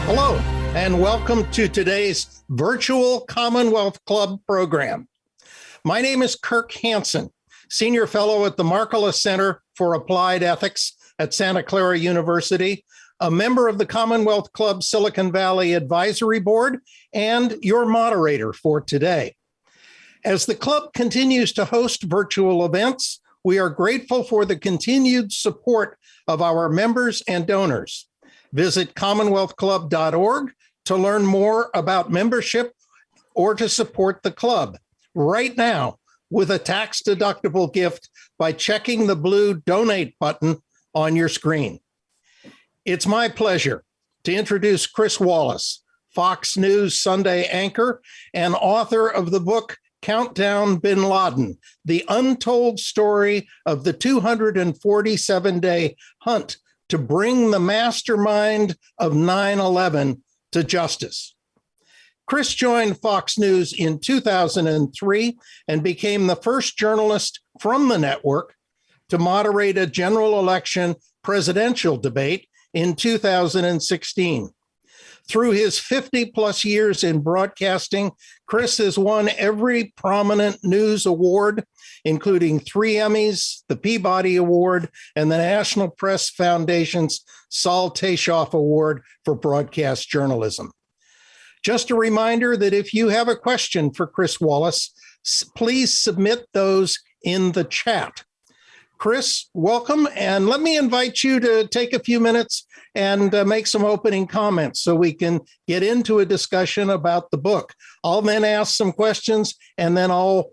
Hello, and welcome to today's virtual Commonwealth Club program. My name is Kirk Hansen, Senior Fellow at the Markkula Center for Applied Ethics at Santa Clara University, a member of the Commonwealth Club Silicon Valley Advisory Board, and your moderator for today. As the club continues to host virtual events, we are grateful for the continued support of our members and donors. Visit commonwealthclub.org to learn more about membership or to support the club right now with a tax-deductible gift by checking the blue donate button on your screen. It's my pleasure to introduce Chris Wallace, Fox News Sunday anchor and author of the book Countdown Bin Laden, the untold story of the 247-day hunt to bring the mastermind of 9/11 to justice. Chris joined Fox News in 2003 and became the first journalist from the network to moderate a general election presidential debate in 2016. Through his 50-plus years in broadcasting, Chris has won every prominent news award, including 3 Emmys, the Peabody Award, and the National Press Foundation's Sol Taishoff Award for Broadcast Journalism. Just a reminder that if you have a question for Chris Wallace, please submit those in the chat. Chris, welcome, and let me invite you to take a few minutes and make some opening comments so we can get into a discussion about the book. I'll then ask some questions, and then I'll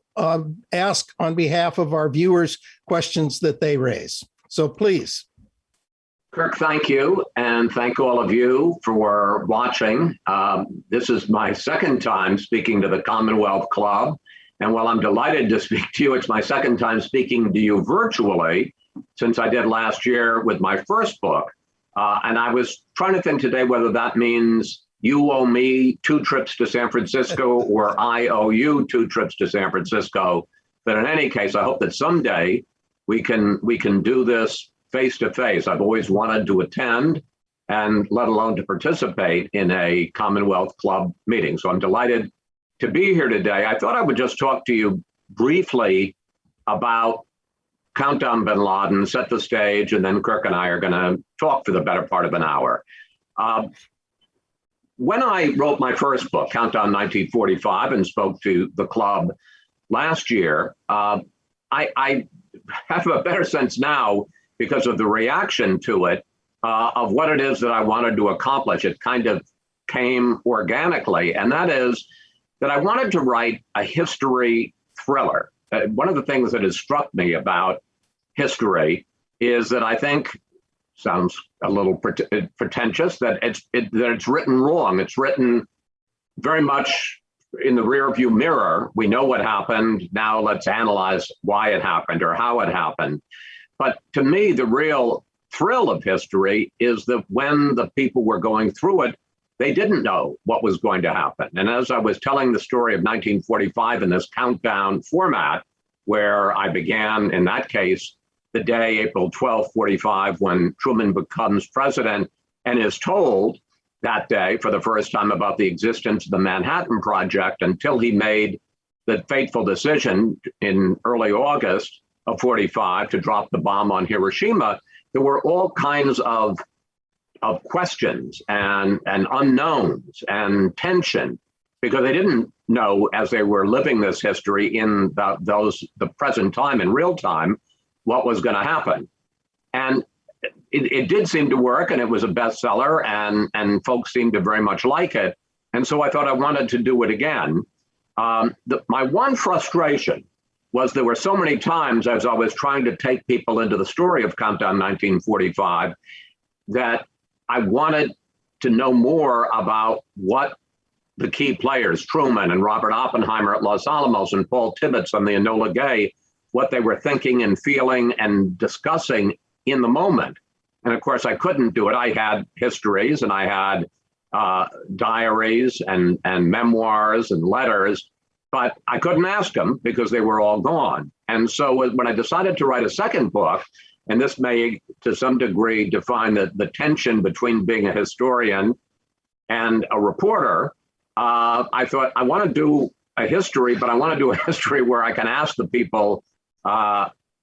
ask on behalf of our viewers questions that they raise. So please. Kirk, thank you, and thank all of you for watching. This is my second time speaking to the Commonwealth Club, and while I'm delighted to speak to you, it's my second time speaking to you virtually, since I did last year with my first book. And I was trying to think today whether that means you owe me 2 trips to San Francisco or I owe you 2 trips to San Francisco. But in any case, I hope that someday we can do this face to face. I've always wanted to attend and let alone to participate in a Commonwealth Club meeting. So I'm delighted to be here today. I thought I would just talk to you briefly about Countdown Bin Laden, set the stage, and then Kirk and I are going to talk for the better part of an hour. When I wrote my first book, Countdown 1945, and spoke to the club last year, I have a better sense now because of the reaction to it of what it is that I wanted to accomplish. It kind of came organically, and that is that I wanted to write a history thriller. One of the things that has struck me about history is that I think, sounds a little pretentious, that it's written wrong. It's written very much in the rearview mirror. We know what happened. Now let's analyze why it happened or how it happened. But to me, the real thrill of history is that when the people were going through it, they didn't know what was going to happen. And as I was telling the story of 1945 in this countdown format, where I began, in that case, the day, April 12, 45, when Truman becomes president and is told that day for the first time about the existence of the Manhattan Project until he made the fateful decision in early August of 45 to drop the bomb on Hiroshima, there were all kinds of questions and unknowns and tension, because they didn't know, as they were living this history in the present time, in real time, what was going to happen. And it did seem to work, and it was a bestseller, and folks seemed to very much like it. And so I thought I wanted to do it again. My one frustration was there were so many times as I was trying to take people into the story of Countdown 1945 that I wanted to know more about what the key players, Truman and Robert Oppenheimer at Los Alamos and Paul Tibbets on the Enola Gay, what they were thinking and feeling and discussing in the moment. And of course, I couldn't do it. I had histories and I had diaries and memoirs and letters, but I couldn't ask them because they were all gone. And so when I decided to write a second book, and this may to some degree define the tension between being a historian and a reporter, I thought I want to do a history, but I want to do a history where I can ask the people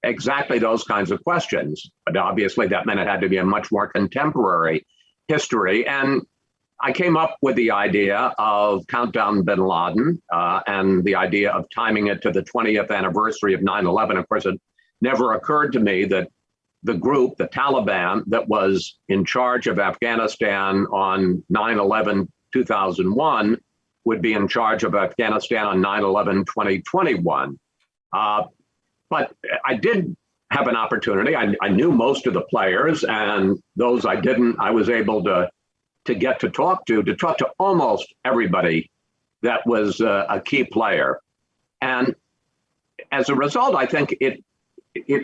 exactly those kinds of questions. But obviously that meant it had to be a much more contemporary history. And I came up with the idea of Countdown Bin Laden and the idea of timing it to the 20th anniversary of 9/11. Of course, it never occurred to me that the group, the Taliban, that was in charge of Afghanistan on 9/11, 2001, would be in charge of Afghanistan on 9/11, 2021. But I did have an opportunity. I knew most of the players, and those I didn't, I was able to get to talk to almost everybody that was a key player. And as a result, I think it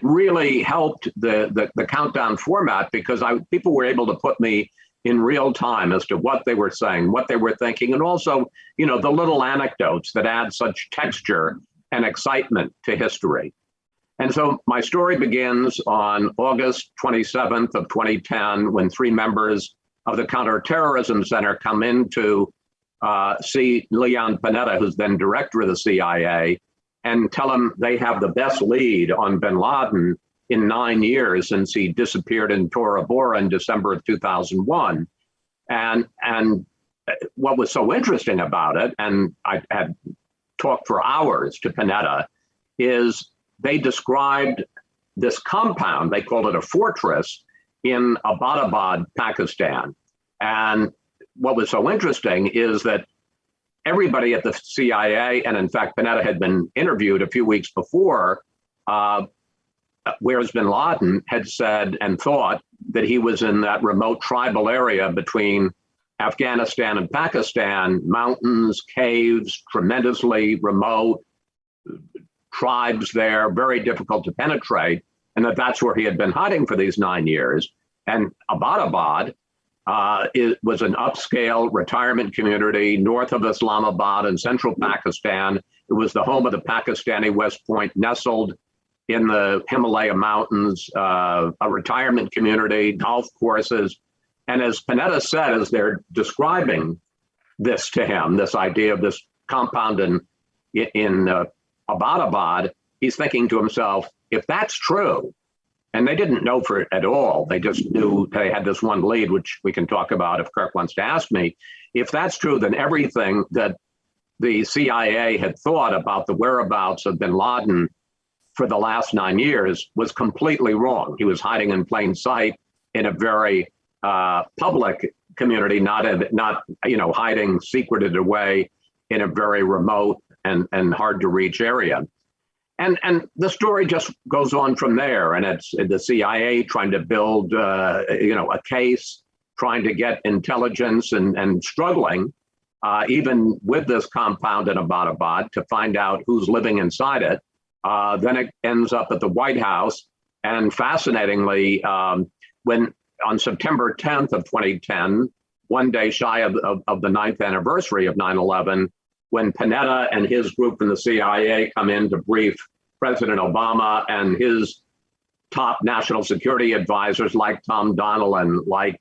really helped the countdown format, because people were able to put me in real time as to what they were saying, what they were thinking, and also, the little anecdotes that add such texture and excitement to history. And so my story begins on August 27th of 2010, when 3 members of the Counterterrorism Center come in to see Leon Panetta, who's then director of the CIA, and tell him they have the best lead on bin Laden in 9 years since he disappeared in Tora Bora in December of 2001. And what was so interesting about it, and I had talked for hours to Panetta, is they described this compound, they called it a fortress, in Abbottabad, Pakistan. And what was so interesting is that everybody at the CIA, and in fact, Panetta had been interviewed a few weeks before, whereas bin Laden had said and thought that he was in that remote tribal area between Afghanistan and Pakistan, mountains, caves, tremendously remote, tribes there, very difficult to penetrate, and that's where he had been hiding for these 9 years. And Abbottabad was an upscale retirement community north of Islamabad in central Pakistan. It was the home of the Pakistani West Point, nestled in the Himalaya Mountains, a retirement community, golf courses. And as Panetta said, as they're describing this to him, this idea of this compound in Abbottabad, he's thinking to himself, if that's true, and they didn't know for it at all, they just knew they had this one lead, which we can talk about if Kirk wants to ask me. If that's true, then everything that the CIA had thought about the whereabouts of bin Laden for the last 9 years was completely wrong. He was hiding in plain sight in a very public community, not hiding secreted away in a very remote and hard to reach area. And the story just goes on from there. And it's the CIA trying to build, a case, trying to get intelligence and struggling, even with this compound in Abbottabad, to find out who's living inside it. Then it ends up at the White House. And fascinatingly, when on September 10th of 2010, one day shy of the 9th anniversary of 9/11, when Panetta and his group in the CIA come in to brief President Obama and his top national security advisors like Tom Donilon, like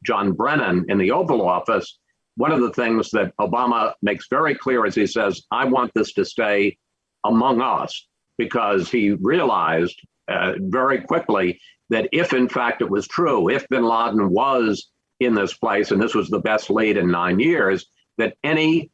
John Brennan in the Oval Office, one of the things that Obama makes very clear is he says, I want this to stay among us, because he realized very quickly that if in fact it was true, if bin Laden was in this place, and this was the best lead in 9 years, that any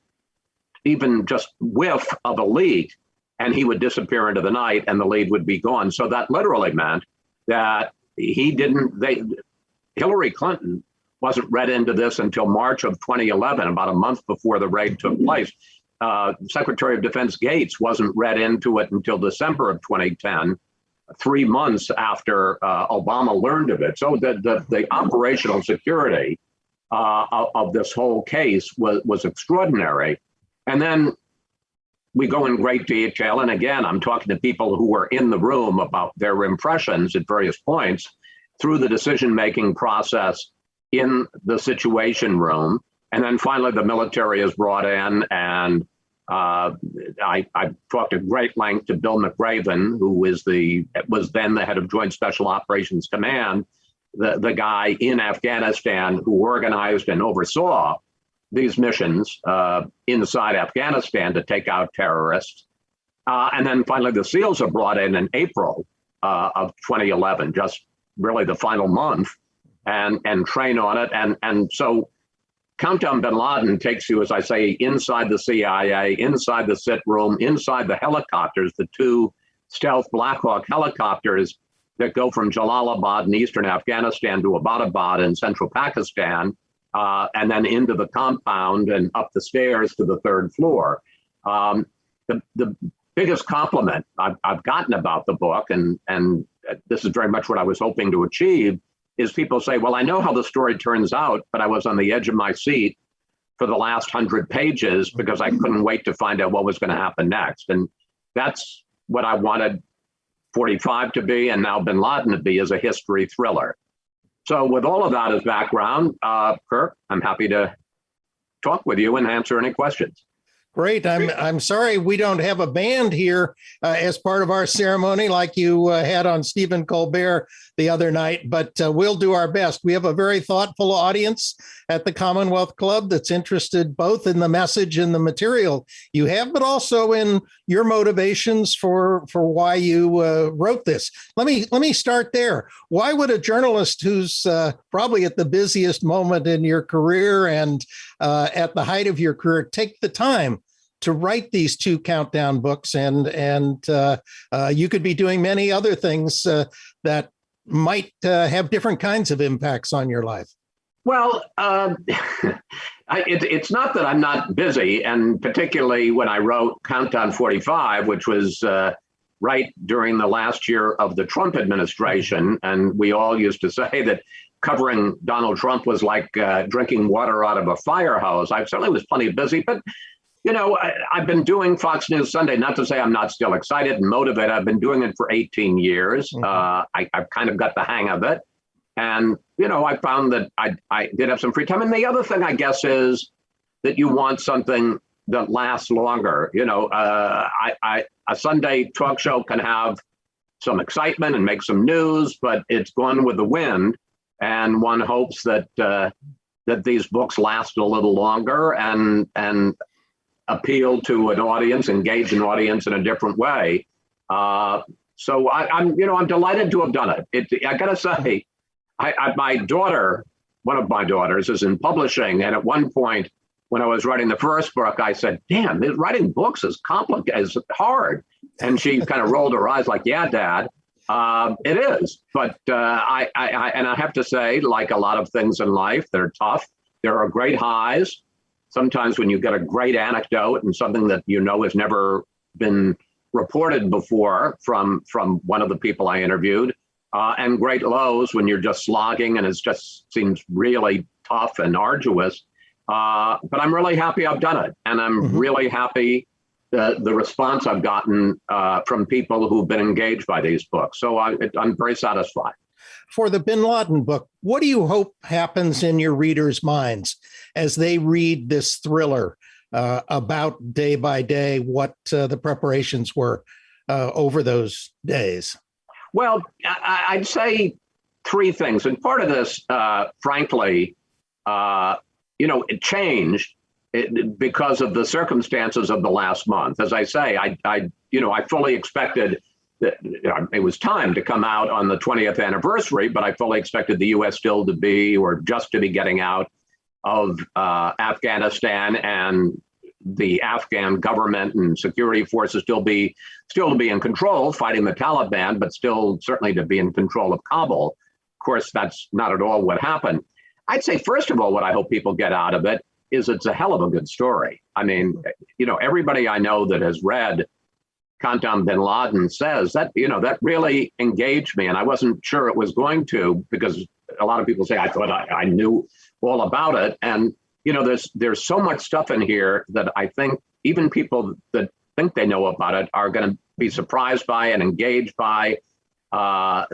even just whiff of a leak, and he would disappear into the night and the lead would be gone. So that literally meant that Hillary Clinton wasn't read into this until March of 2011, about a month before the raid took place. Secretary of Defense Gates wasn't read into it until December of 2010, 3 months after Obama learned of it. So the operational security of this whole case was extraordinary. And then we go in great detail. And again, I'm talking to people who were in the room about their impressions at various points through the decision-making process in the Situation Room. And then finally, the military is brought in, and I talked at great length to Bill McRaven, who was then the head of Joint Special Operations Command, the guy in Afghanistan who organized and oversaw these missions inside Afghanistan to take out terrorists. And then finally, the SEALs are brought in April of 2011, just really the final month, and train on it. And so Countdown Bin Laden takes you, as I say, inside the CIA, inside the sit room, inside the helicopters, the two stealth Black Hawk helicopters that go from Jalalabad in eastern Afghanistan to Abbottabad in central Pakistan, and then into the compound and up the stairs to the third floor. The biggest compliment I've gotten about the book, and this is very much what I was hoping to achieve, is people say, well, I know how the story turns out, but I was on the edge of my seat for the last 100 pages because I couldn't wait to find out what was going to happen next. And that's what I wanted 45 to be, and now Bin Laden to be, as a history thriller. So with all of that as background, Kirk, I'm happy to talk with you and answer any questions. Great. I'm sorry we don't have a band here as part of our ceremony like you had on Stephen Colbert the other night, but we'll do our best. We have a very thoughtful audience at the Commonwealth Club that's interested both in the message and the material you have, but also in your motivations for why you wrote this. Let me start there. Why would a journalist who's probably at the busiest moment in your career and at the height of your career take the time to write these two countdown books, and you could be doing many other things that might have different kinds of impacts on your life? Well, it's not that I'm not busy, and particularly when I wrote Countdown 45, which was right during the last year of the Trump administration, and we all used to say that covering Donald Trump was like drinking water out of a fire hose. I certainly was plenty busy, but you know, I've been doing Fox News Sunday, not to say I'm not still excited and motivated. I've been doing it for 18 years. Mm-hmm. I've kind of got the hang of it. And, you know, I found that I did have some free time. And the other thing, I guess, is that you want something that lasts longer. You know, a Sunday talk show can have some excitement and make some news, but it's gone with the wind. And one hopes that that these books last a little longer and appeal to an audience, engage an audience in a different way. So I'm delighted to have done it. I gotta say, my daughter, one of my daughters, is in publishing, and at one point, when I was writing the first book, I said, "Damn, writing books is complicated, is hard." And she kind of rolled her eyes, like, "Yeah, Dad, it is." But I have to say, like a lot of things in life, they're tough. There are great highs. Sometimes when you get a great anecdote and something that you know has never been reported before from one of the people I interviewed, and great lows when you're just slogging and it just seems really tough and arduous. But I'm really happy I've done it. And I'm really happy the response I've gotten from people who've been engaged by these books. So I'm very satisfied. For the Bin Laden book, what do you hope happens in your readers' minds as they read this thriller about day by day what the preparations were over those days? Well, I'd say three things. And part of this, frankly, it changed because of the circumstances of the last month. As I say, I fully expected that it was time to come out on the 20th anniversary, but I fully expected the U.S. still to be, or just to be getting out of Afghanistan, and the Afghan government and security forces still to be in control, fighting the Taliban, but still certainly to be in control of Kabul. Of course, that's not at all what happened. I'd say, first of all, what I hope people get out of it is it's a hell of a good story. I mean, everybody I know that has read Countdown Bin Laden says that, that really engaged me. And I wasn't sure it was going to, because a lot of people say, I thought I knew all about it. And, there's so much stuff in here that I think even people that think they know about it are going to be surprised by and engaged by, that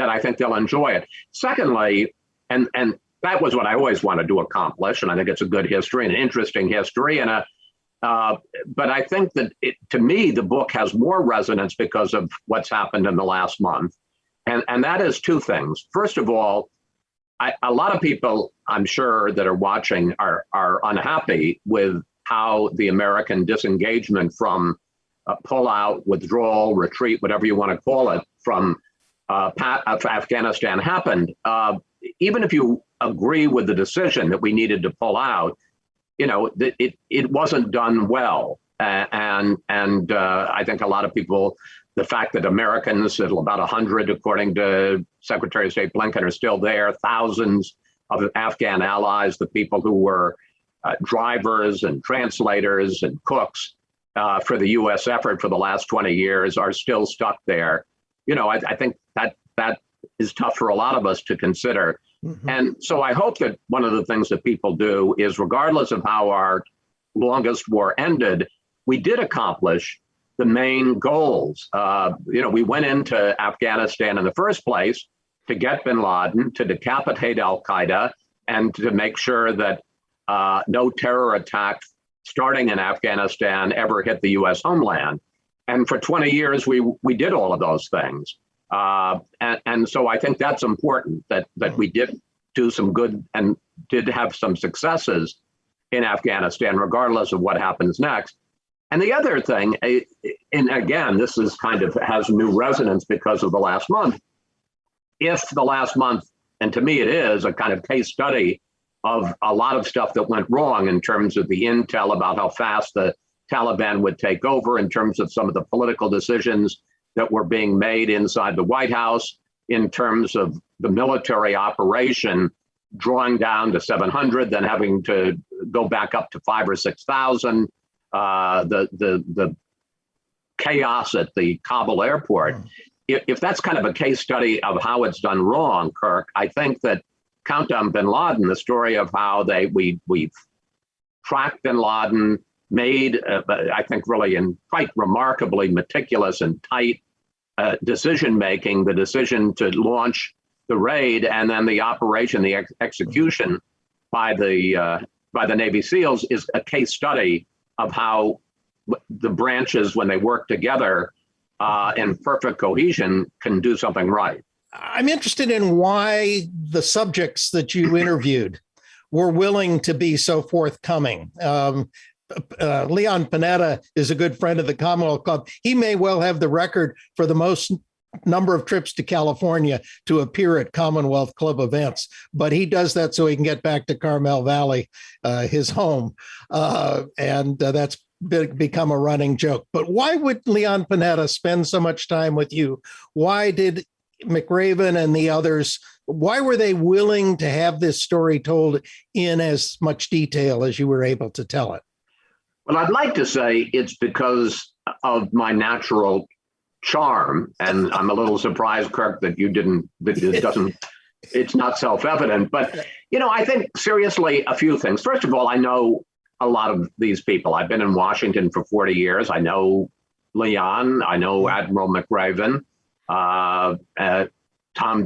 I think they'll enjoy it. Secondly, and that was what I always wanted to accomplish. And I think it's a good history, an interesting history, and but I think that to me, the book has more resonance because of what's happened in the last month. And that is two things. First of all, a lot of people, I'm sure, that are watching are unhappy with how the American disengagement from pullout, withdrawal, retreat, whatever you want to call it, from Afghanistan happened. Even if you agree with the decision that we needed to pull out, it wasn't done well. And I think a lot of people, the fact that Americans, about 100, according to Secretary of State Blinken, are still there, thousands of Afghan allies, the people who were drivers and translators and cooks for the U.S. effort for the last 20 years are still stuck there. I think that is tough for a lot of us to consider. Mm-hmm. And so I hope that one of the things that people do is, regardless of how our longest war ended, we did accomplish the main goals. We went into Afghanistan in the first place to get bin Laden, to decapitate al-Qaeda, and to make sure that no terror attack starting in Afghanistan ever hit the U.S. homeland. And for 20 years, we did all of those things. And so I think that's important, that we did do some good and did have some successes in Afghanistan, regardless of what happens next. And the other thing, and again, this is has new resonance because of the last month. If the last month, and to me it is a kind of case study of a lot of stuff that went wrong in terms of the intel about how fast the Taliban would take over, in terms of some of the political decisions that were being made inside the White House, in terms of the military operation drawing down to 700, then having to go back up to 5,000 or 6,000. The chaos at the Kabul airport. If that's kind of a case study of how it's done wrong, Kirk, I think that Countdown bin Laden, the story of how we tracked bin Laden, made, I think, really in quite remarkably meticulous and tight decision-making, the decision to launch the raid, and then the operation, the execution by the Navy SEALs, is a case study of how the branches, when they work together in perfect cohesion, can do something right. I'm interested in why the subjects that you interviewed were willing to be so forthcoming. Leon Panetta is a good friend of the Commonwealth Club. He may well have the record for the most number of trips to California to appear at Commonwealth Club events, but he does that so he can get back to Carmel Valley, his home. And that's become a running joke. But why would Leon Panetta spend so much time with you? Why did McRaven and the others, why were they willing to have this story told in as much detail as you were able to tell it? Well, I'd like to say it's because of my natural charm. And I'm a little surprised, Kirk, that you didn't, that it doesn't, it's not self-evident. But, I think seriously, a few things. First of all, I know a lot of these people. I've been in Washington for 40 years. I know Leon, I know Admiral McRaven, Tom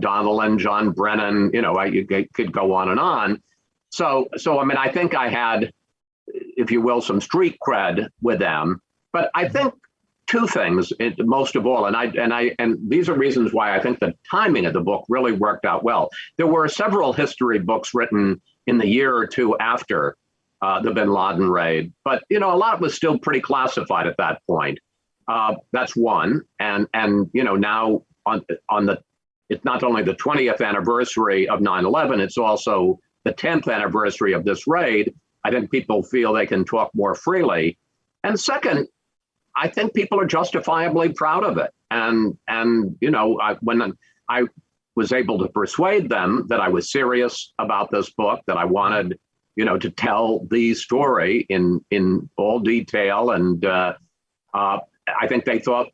Donilon, John Brennan, you could go on and on. So I mean, I think I had, if you will, some street cred with them. But I think two things, most of all, and these are reasons why I think the timing of the book really worked out well. There were several history books written in the year or two after the bin Laden raid, but a lot was still pretty classified at that point. That's one, and now on the, it's not only the 20th anniversary of 9/11, it's also the 10th anniversary of this raid. I think people feel they can talk more freely. And second, I think people are justifiably proud of it. And when I was able to persuade them that I was serious about this book, that I wanted, to tell the story in all detail, and I think they thought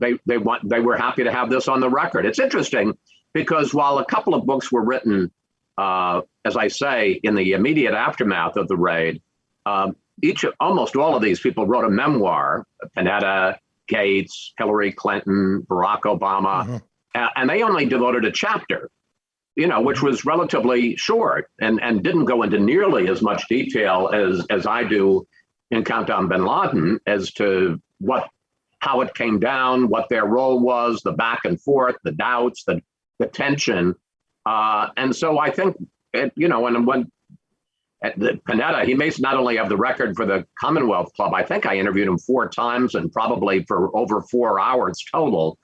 they were happy to have this on the record. It's interesting because while a couple of books were written, as I say, in the immediate aftermath of the raid, almost all of these people wrote a memoir: Panetta, Gates, Hillary Clinton, Barack Obama, and they only devoted a chapter, which was relatively short and didn't go into nearly as much detail as I do in Countdown bin Laden as to how it came down, what their role was, the back and forth, the doubts, the tension. And so I think, and when at the Panetta, he may not only have the record for the Commonwealth Club, I think I interviewed him 4 times and probably for over 4 hours total.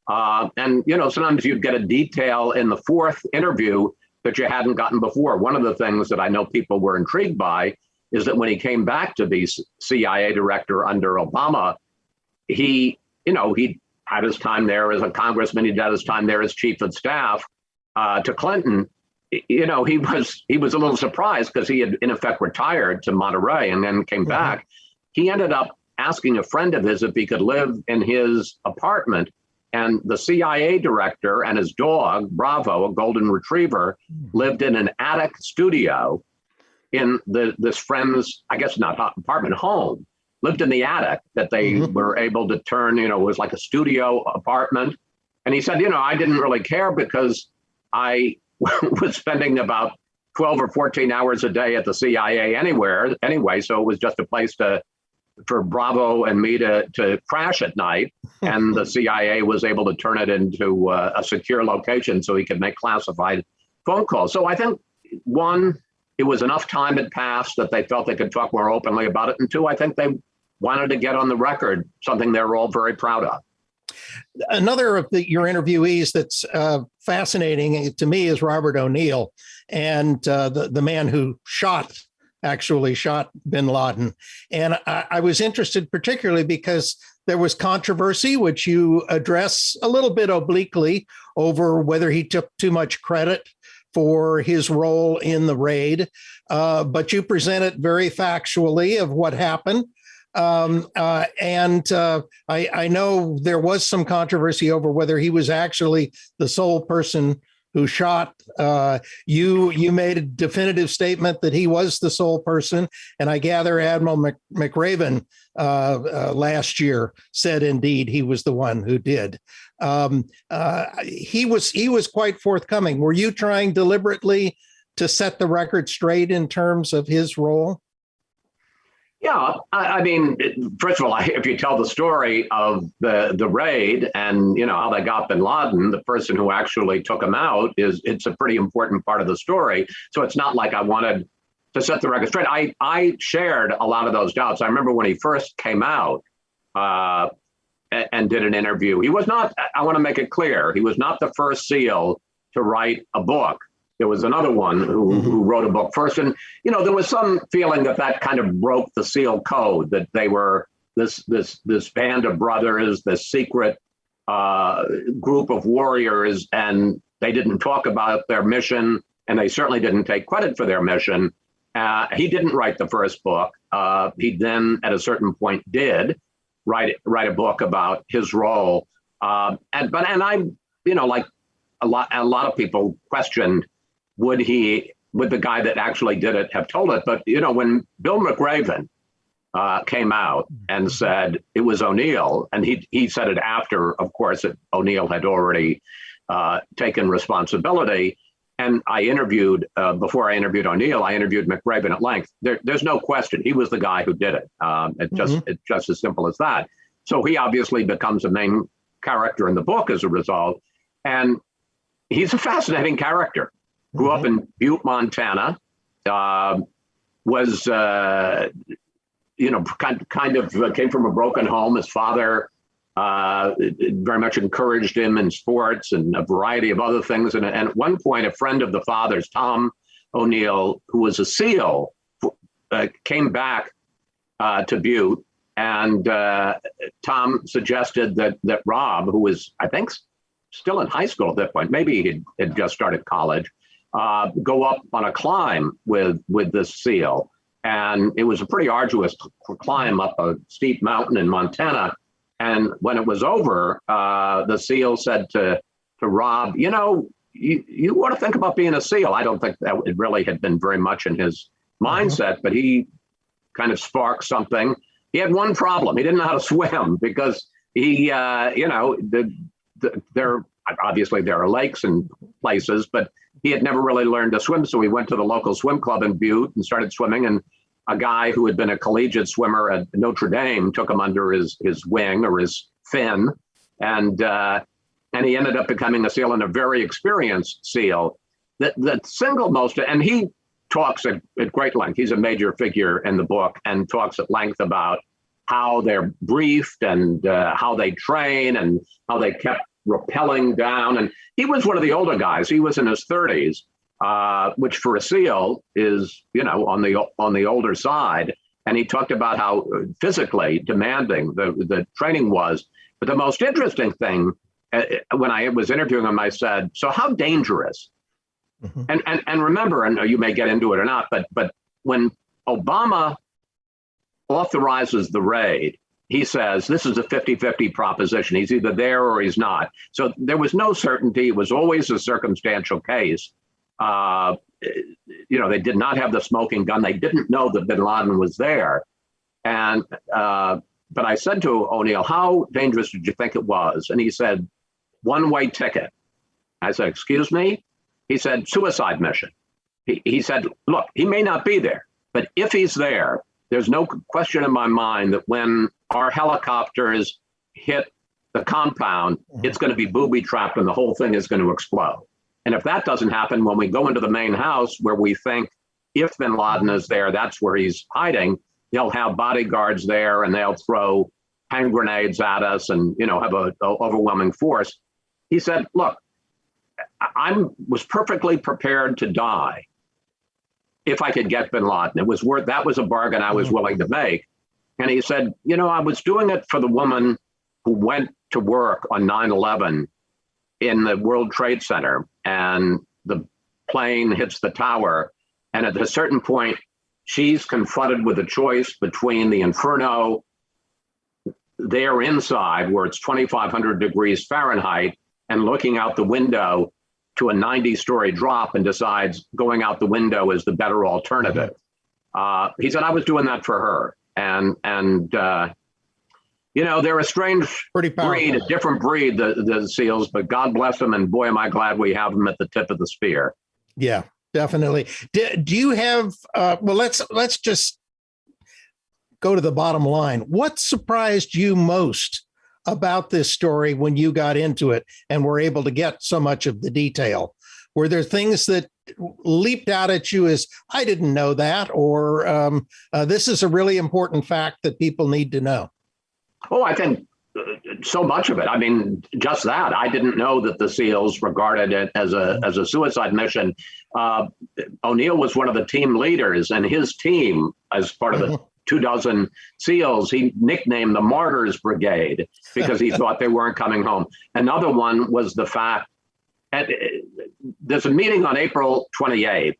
And sometimes you'd get a detail in the 4th interview that you hadn't gotten before. One of the things that I know people were intrigued by is that when he came back to be CIA director under Obama, he had his time there as a congressman. He had his time there as chief of staff to Clinton. He was a little surprised because he had in effect retired to Monterey and then came back. He ended up asking a friend of his if he could live in his apartment, and the CIA director and his dog, Bravo, a golden retriever, lived in an attic studio in this friend's, I guess not apartment, home, lived in the attic that they were able to turn, it was like a studio apartment. And he said, I didn't really care because I was spending about 12 or 14 hours a day at the CIA anyway. So it was just a place for Bravo and me to crash at night. And the CIA was able to turn it into a secure location so he could make classified phone calls. So I think, 1, it was enough time had passed that they felt they could talk more openly about it. And 2, I think they wanted to get on the record something they were all very proud of. Another of your interviewees that's fascinating to me is Robert O'Neill, and the man who actually shot bin Laden. And I was interested particularly because there was controversy, which you address a little bit obliquely, over whether he took too much credit for his role in the raid. But you present it very factually of what happened. I know there was some controversy over whether he was actually the sole person who shot. You made a definitive statement that he was the sole person, and I gather Admiral McRaven last year said indeed he was the one who did. He was quite forthcoming. Were you trying deliberately to set the record straight in terms of his role? Yeah, I mean, first of all, if you tell the story of the raid and how they got bin Laden, the person who actually took him out it's a pretty important part of the story. So it's not like I wanted to set the record straight. I shared a lot of those doubts. I remember when he first came out and did an interview. He was not, I want to make it clear, he was not the first SEAL to write a book. There was another one who wrote a book first. And, there was some feeling that kind of broke the SEAL code, that they were this band of brothers, this secret group of warriors, and they didn't talk about their mission, and they certainly didn't take credit for their mission. He didn't write the first book. He then, at a certain point, did write a book about his role. And I, like a lot of people questioned, would the guy that actually did it have told it? But, when Bill McRaven came out and said it was O'Neill, and he said it after, of course, that O'Neill had already taken responsibility. And I interviewed, before I interviewed O'Neill, I interviewed McRaven at length. There's no question. He was the guy who did it. It's just as simple as that. So he obviously becomes a main character in the book as a result. And he's a fascinating character. Grew up in Butte, Montana, was, kind of came from a broken home. His father very much encouraged him in sports and a variety of other things. And at one point, a friend of the father's, Tom O'Neill, who was a SEAL, came back to Butte. And Tom suggested that Rob, who was, I think, still in high school at that point, maybe he had just started college, go up on a climb with this SEAL. And it was a pretty arduous climb up a steep mountain in Montana. And when it was over, the SEAL said to Rob, you want to think about being a SEAL. I don't think that it really had been very much in his mindset, but he kind of sparked something. He had one problem. He didn't know how to swim because obviously there are lakes and places, but he had never really learned to swim. So he went to the local swim club in Butte and started swimming. And a guy who had been a collegiate swimmer at Notre Dame took him under his wing or his fin. And he ended up becoming a SEAL and a very experienced SEAL. the single most, and he talks at great length. He's a major figure in the book and talks at length about how they're briefed and how they train and how they kept rappelling down. And he was one of the older guys. He was in his 30s, which for a SEAL is, on the older side. And he talked about how physically demanding the training was. But the most interesting thing, when I was interviewing him, I said, so how dangerous? Mm-hmm. And remember, and you may get into it or not, but when Obama authorizes the raid, he says this is a 50-50 proposition. He's either there or he's not. So there was no certainty. It was always a circumstantial case. They did not have the smoking gun. They didn't know that bin Laden was there. And but I said to O'Neill, how dangerous did you think it was? And he said, one-way ticket. I said, excuse me? He said, suicide mission. He said, look, he may not be there, but if he's there, there's no question in my mind that when our helicopters hit the compound, it's going to be booby-trapped and the whole thing is going to explode. And if that doesn't happen, when we go into the main house where we think if bin Laden is there, that's where he's hiding, they'll have bodyguards there and they'll throw hand grenades at us and, have an overwhelming force. He said, look, I was perfectly prepared to die if I could get bin Laden. That was a bargain I was willing to make. And he said, I was doing it for the woman who went to work on 9/11 in the World Trade Center and the plane hits the tower. And at a certain point, she's confronted with a choice between the inferno there inside where it's 2,500 degrees Fahrenheit and looking out the window to a 90-story drop and decides going out the window is the better alternative. He said, I was doing that for her. And they're a strange breed, a different breed, the SEALs, but God bless them. And boy, am I glad we have them at the tip of the spear. Yeah, definitely. Do you have, let's just go to the bottom line. What surprised you most about this story when you got into it and were able to get so much of the detail? Were there things that leaped out at you as, I didn't know that, or this is a really important fact that people need to know? Oh, I think so much of it. I mean, just that. I didn't know that the SEALs regarded it as a suicide mission. O'Neill was one of the team leaders, and his team, as part of the 24 SEALs, he nicknamed the Martyrs Brigade because he thought they weren't coming home. Another one was the fact that there's a meeting on April 28th,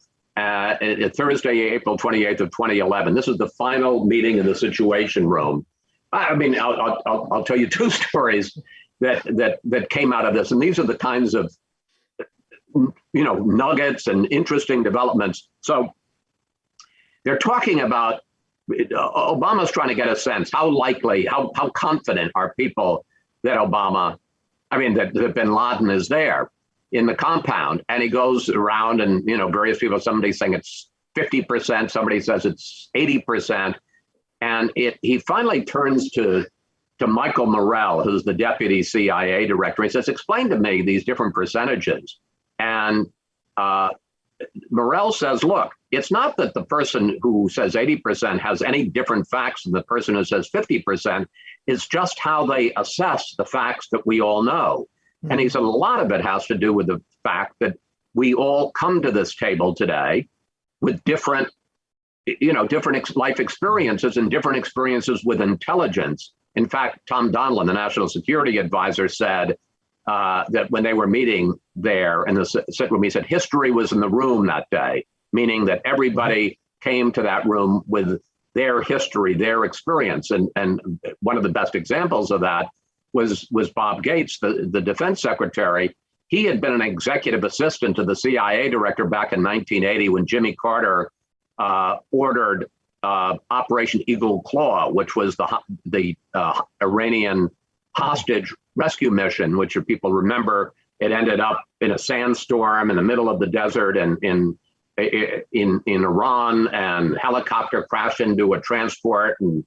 Thursday, April 28th of 2011. This is the final meeting in the Situation Room. I mean, I'll tell you two stories that came out of this, and these are the kinds of nuggets and interesting developments. So they're talking about Obama's trying to get a sense how likely, how confident are people that that bin Laden is there in the compound, and he goes around and various people. Somebody's saying it's 50%, somebody says it's 80%. And he finally turns to Michael Morrell, who's the deputy CIA director. He says, explain to me these different percentages. And Morrell says, look, it's not that the person who says 80% has any different facts than the person who says 50%. It's just how they assess the facts that we all know. Mm-hmm. And he said a lot of it has to do with the fact that we all come to this table today with different life experiences and different experiences with intelligence. In fact, Tom Donilon, the national security advisor, said that when they were meeting there in the sit room, he said history was in the room that day, meaning that everybody came to that room with their history, their experience. And one of the best examples of that was Bob Gates, the defense secretary. He had been an executive assistant to the CIA director back in 1980 when Jimmy Carter ordered Operation Eagle Claw, which was the Iranian hostage rescue mission, which if people remember, it ended up in a sandstorm in the middle of the desert and in Iran, and helicopter crashed into a transport, and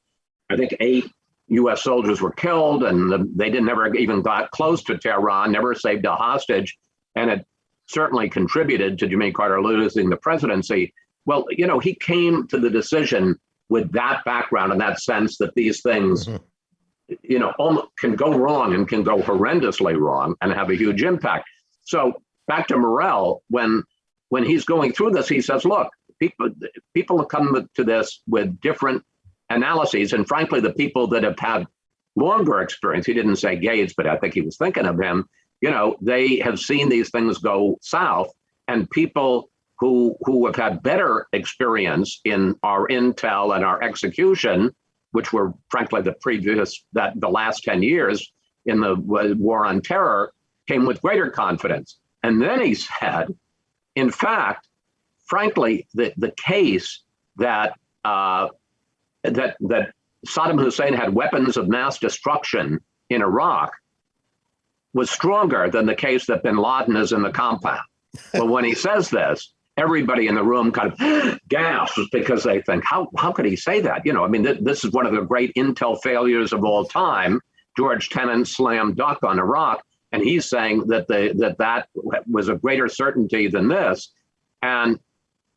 I think 8 U.S. soldiers were killed, and they never even got close to Tehran, never saved a hostage, and it certainly contributed to Jimmy Carter losing the presidency. Well, he came to the decision with that background and that sense that these things, can go wrong and can go horrendously wrong and have a huge impact. So back to Morell, when he's going through this, he says, look, people have come to this with different analyses. And frankly, the people that have had longer experience, he didn't say Gates, but I think he was thinking of him, they have seen these things go south, and people who have had better experience in our intel and our execution, which were frankly the last 10 years in the war on terror, came with greater confidence. And then he said, in fact, frankly, the case that that Saddam Hussein had weapons of mass destruction in Iraq was stronger than the case that bin Laden is in the compound. But when he says this, everybody in the room kind of gasps because they think, how could he say that? This is one of the great intel failures of all time. George Tenet slam dunk on Iraq. And he's saying that that was a greater certainty than this. And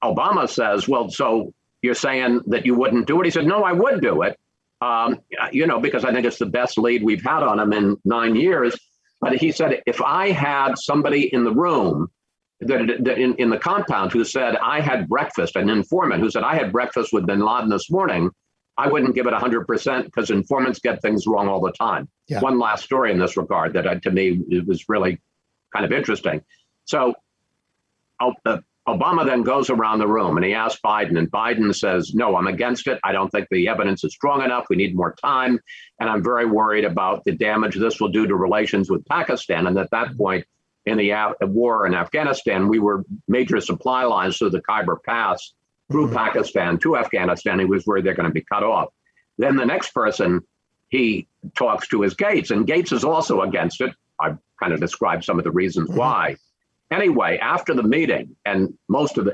Obama says, well, so you're saying that you wouldn't do it? He said, no, I would do it, because I think it's the best lead we've had on him in 9 years. But he said, if I had somebody in the room that in the compound who said, I had breakfast, an informant who said, I had breakfast with bin Laden this morning, I wouldn't give it 100% because informants get things wrong all the time. Yeah. One last story in this regard that to me, it was really kind of interesting. So Obama then goes around the room and he asks Biden, and Biden says, no, I'm against it. I don't think the evidence is strong enough. We need more time. And I'm very worried about the damage this will do to relations with Pakistan. And at that point in the war in Afghanistan, we were major supply lines through the Khyber Pass through Pakistan to Afghanistan. He was worried they're going to be cut off. Then the next person he talks to is Gates, and Gates is also against it. I've kind of described some of the reasons why. Anyway, after the meeting, and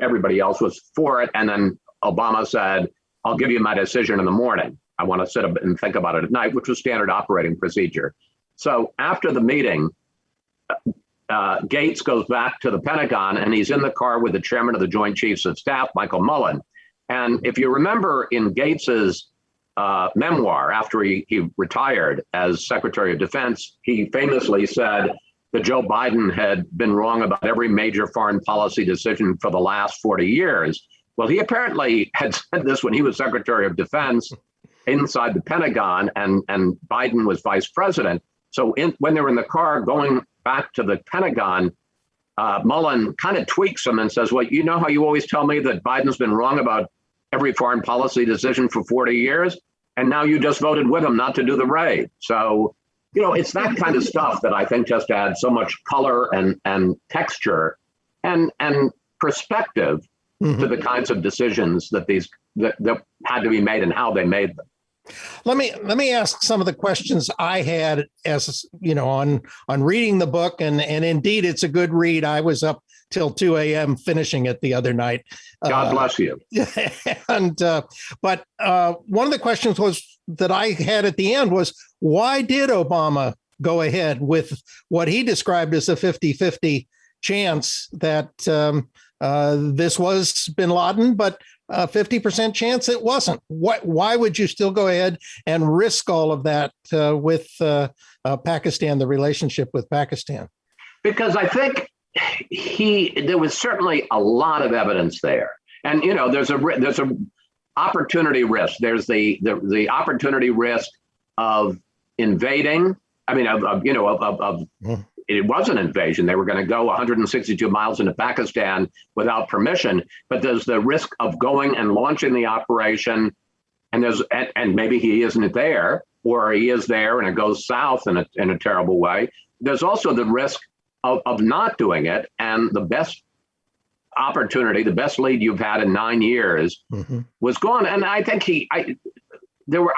everybody else was for it, and then Obama said, I'll give you my decision in the morning. I want to sit up and think about it at night, which was standard operating procedure. So after the meeting, Gates goes back to the Pentagon, and he's in the car with the chairman of the Joint Chiefs of Staff, Michael Mullen. And if you remember in Gates's memoir, after he retired as Secretary of Defense, he famously said that Joe Biden had been wrong about every major foreign policy decision for the last 40 years. Well, he apparently had said this when he was Secretary of Defense inside the Pentagon, and Biden was vice president. So when they were in the car going back to the Pentagon, Mullen kind of tweaks him and says, well, you know how you always tell me that Biden's been wrong about every foreign policy decision for 40 years? And now you just voted with him not to do the raid. So, it's that kind of stuff that I think just adds so much color and texture and perspective to the kinds of decisions that that had to be made and how they made them. Let me ask some of the questions I had as on reading the book, and indeed it's a good read. I was up till 2 a.m. finishing it the other night. God bless you. And but one of the questions that I had at the end was, why did Obama go ahead with what he described as a 50-50 chance that this was bin Laden, but 50% chance it wasn't? Why would you still go ahead and risk all of that with Pakistan, the relationship with Pakistan? Because I think there was certainly a lot of evidence there, and there's a opportunity risk. There's the opportunity risk of invading. I mean, it was an invasion. They were going to go 162 miles into Pakistan without permission. But there's the risk of going and launching the operation, and maybe he isn't there, or he is there and it goes south in a terrible way. There's also the risk of not doing it, and the best opportunity, the best lead you've had in 9 years was gone. And I think I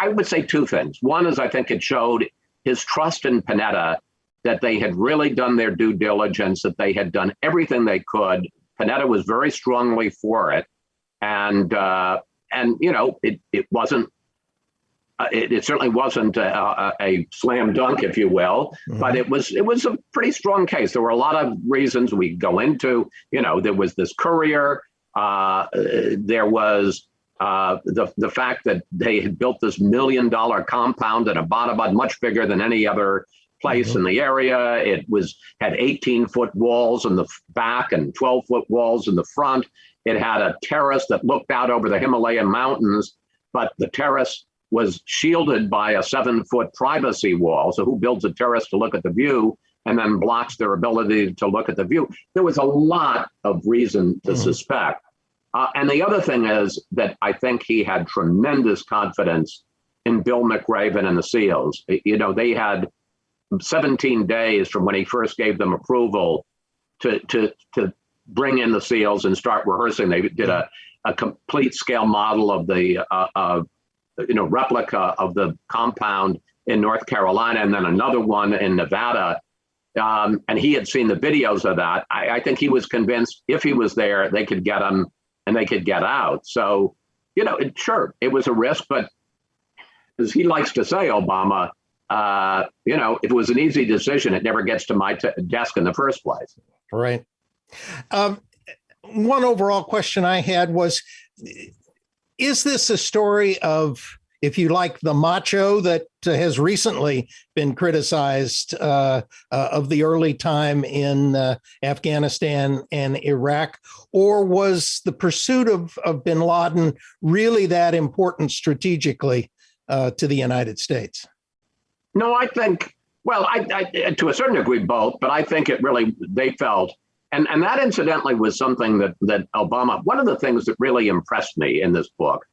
would say two things. One is I think it showed his trust in Panetta, that they had really done their due diligence, that they had done everything they could. Panetta was very strongly for it. And it wasn't it certainly wasn't a slam dunk, if you will, but it was a pretty strong case. There were a lot of reasons we go into. There was this courier. There was the fact that they had built this $1 million compound in Abbottabad, much bigger than any other place in the area. It had 18-foot walls in the back and 12-foot walls in the front. It had a terrace that looked out over the Himalayan mountains, but the terrace was shielded by a 7-foot privacy wall. So who builds a terrace to look at the view and then blocks their ability to look at the view? There was a lot of reason to suspect. And the other thing is that I think he had tremendous confidence in Bill McRaven and the SEALs. They had 17 days from when he first gave them approval to bring in the SEALs and start rehearsing. They did a complete scale model of the replica of the compound in North Carolina, and then another one in Nevada. And he had seen the videos of that. I think he was convinced if he was there, they could get him and they could get out. So, sure, it was a risk, but as he likes to say, Obama, if it was an easy decision, it never gets to my desk in the first place. Right. One overall question I had was, is this a story of, if you like, the macho that has recently been criticized of the early time in Afghanistan and Iraq, or was the pursuit of bin Laden really that important strategically to the United States? No, I think, I to a certain degree, both, but I think they felt, and that incidentally was something that Obama, one of the things that really impressed me in this book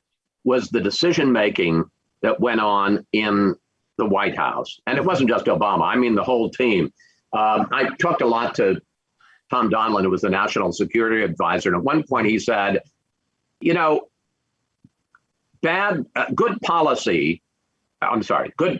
was the decision-making that went on in the White House. And it wasn't just Obama, I mean, the whole team. I talked a lot to Tom Donilon, who was the national security advisor. And at one point he said, good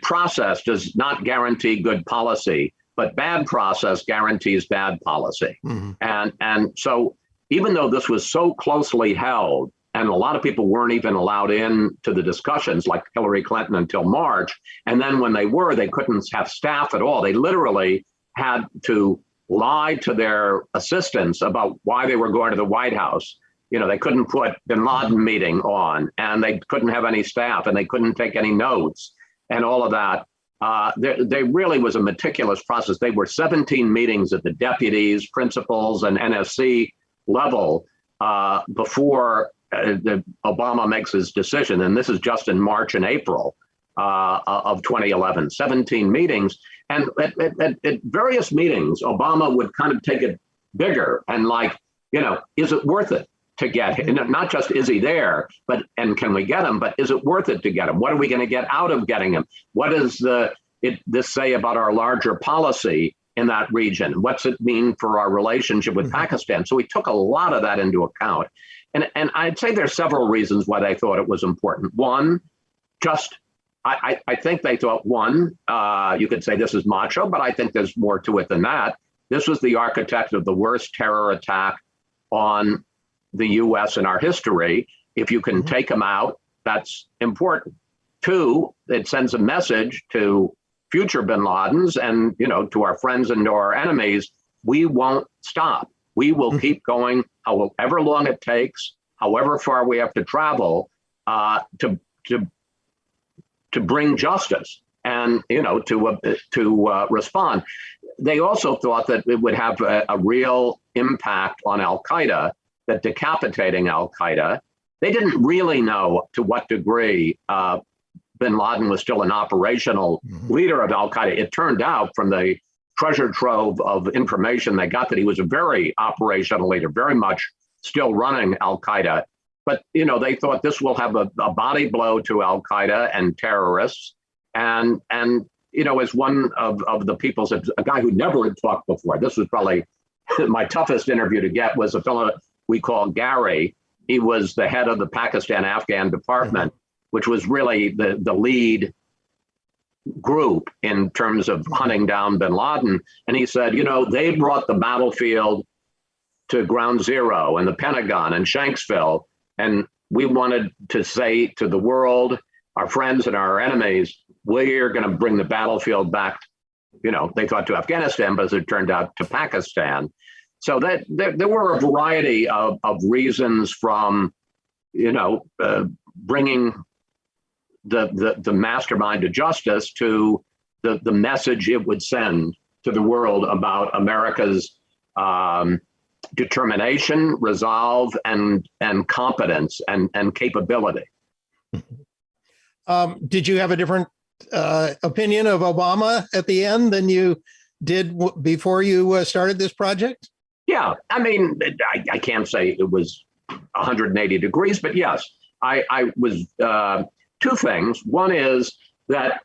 process does not guarantee good policy, but bad process guarantees bad policy. And so even though this was so closely held, and a lot of people weren't even allowed in to the discussions, like Hillary Clinton, until March, and then when they were, they couldn't have staff at all. They literally had to lie to their assistants about why they were going to the White House. They couldn't put bin Laden meeting on, and they couldn't have any staff, and they couldn't take any notes, and all of that. There really was a meticulous process. They were 17 meetings at the deputies, principals, and NSC level before Obama makes his decision. And this is just in March and April of 2011, 17 meetings. And at various meetings, Obama would kind of take it bigger and is it worth it to get him? Not just is he there, and can we get him, but is it worth it to get him? What are we going to get out of getting him? What does this say about our larger policy in that region? What's it mean for our relationship with Pakistan? So we took a lot of that into account. And I'd say there's several reasons why they thought it was important. One, I think they thought, you could say this is macho, but I think there's more to it than that. This was the architect of the worst terror attack on the U.S. in our history. If you can take him out, that's important. Two, it sends a message to future bin Ladens and, to our friends and to our enemies, we won't stop. We will keep going however long it takes, however far we have to travel to bring justice and, to respond. They also thought that it would have a real impact on al-Qaeda, that decapitating al-Qaeda. They didn't really know to what degree bin Laden was still an operational leader of al-Qaeda. It turned out from the treasure trove of information they got that he was a very operational leader, very much still running al-Qaeda. But, they thought this will have a body blow to al-Qaeda and terrorists. And as one of the people said, a guy who never had talked before, this was probably my toughest interview to get, was a fellow we call Gary. He was the head of the Pakistan-Afghan department, which was really the lead group in terms of hunting down bin Laden. And he said, they brought the battlefield to ground zero and the Pentagon and Shanksville. And we wanted to say to the world our friends and our enemies, we're going to bring the battlefield back, they thought to Afghanistan, but as it turned out to Pakistan. So that there were a variety of reasons, from, bringing the mastermind to justice to the message it would send to the world about America's determination, resolve, and competence and capability. Did you have a different opinion of Obama at the end than you did before you started this project? Yeah, I mean, I can't say it was 180 degrees, but yes, I was two things. One is that,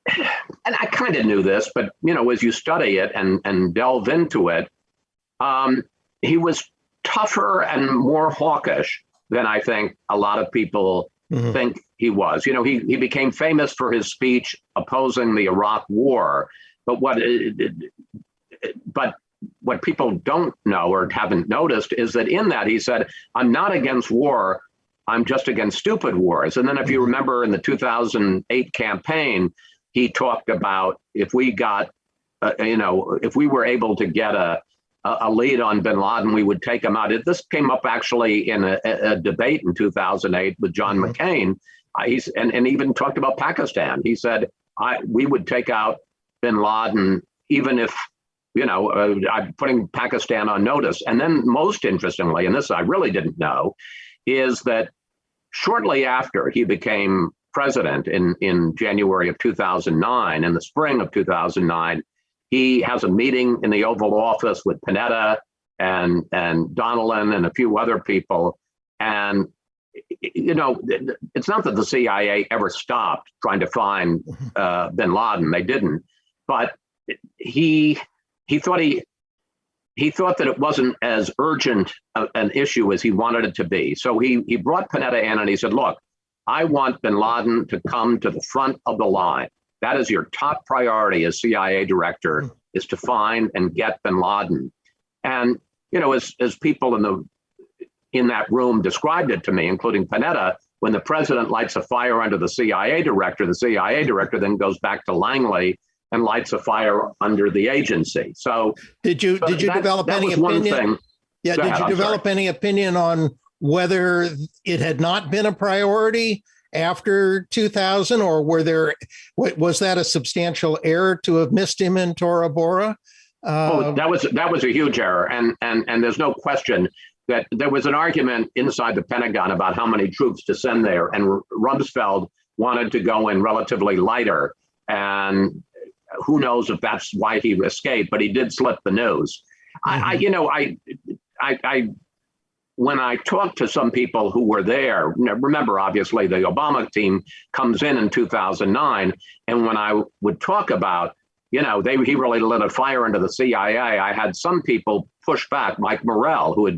and I kind of knew this, but as you study it and delve into it, he was tougher and more hawkish than I think a lot of people think he was. He became famous for his speech opposing the Iraq War, but what people don't know or haven't noticed is that in that he said, "I'm not against war, I'm just against stupid wars." And then if you remember in the 2008 campaign, he talked about if we got, if we were able to get a lead on bin Laden, we would take him out. This came up actually in a debate in 2008 with John McCain. And even talked about Pakistan. He said, we would take out bin Laden even if, I'm putting Pakistan on notice. And then most interestingly, and this I really didn't know, is that shortly after he became president in January of 2009, in the spring of 2009, he has a meeting in the Oval Office with Panetta and Donilon and a few other people. And, it's not that the CIA ever stopped trying to find bin Laden. They didn't. But he thought that it wasn't as urgent an issue as he wanted it to be. So he brought Panetta in and he said, "Look, I want bin Laden to come to the front of the line. That is your top priority as CIA director, is to find and get bin Laden." And, as people in that room described it to me, including Panetta, when the president lights a fire under the CIA director then goes back to Langley and lights a fire under the agency. So did you develop any opinion? Yeah, did you develop any opinion on whether it had not been a priority after 2000, or was that a substantial error to have missed him in Tora Bora? That was a huge error, and there's no question that there was an argument inside the Pentagon about how many troops to send there, and Rumsfeld wanted to go in relatively lighter, and who knows if that's why he escaped, but he did slip the news. When I talked to some people who were there, remember, obviously, the Obama team comes in 2009. And when I would talk about, he really lit a fire under the CIA, I had some people push back. Mike Morrell, who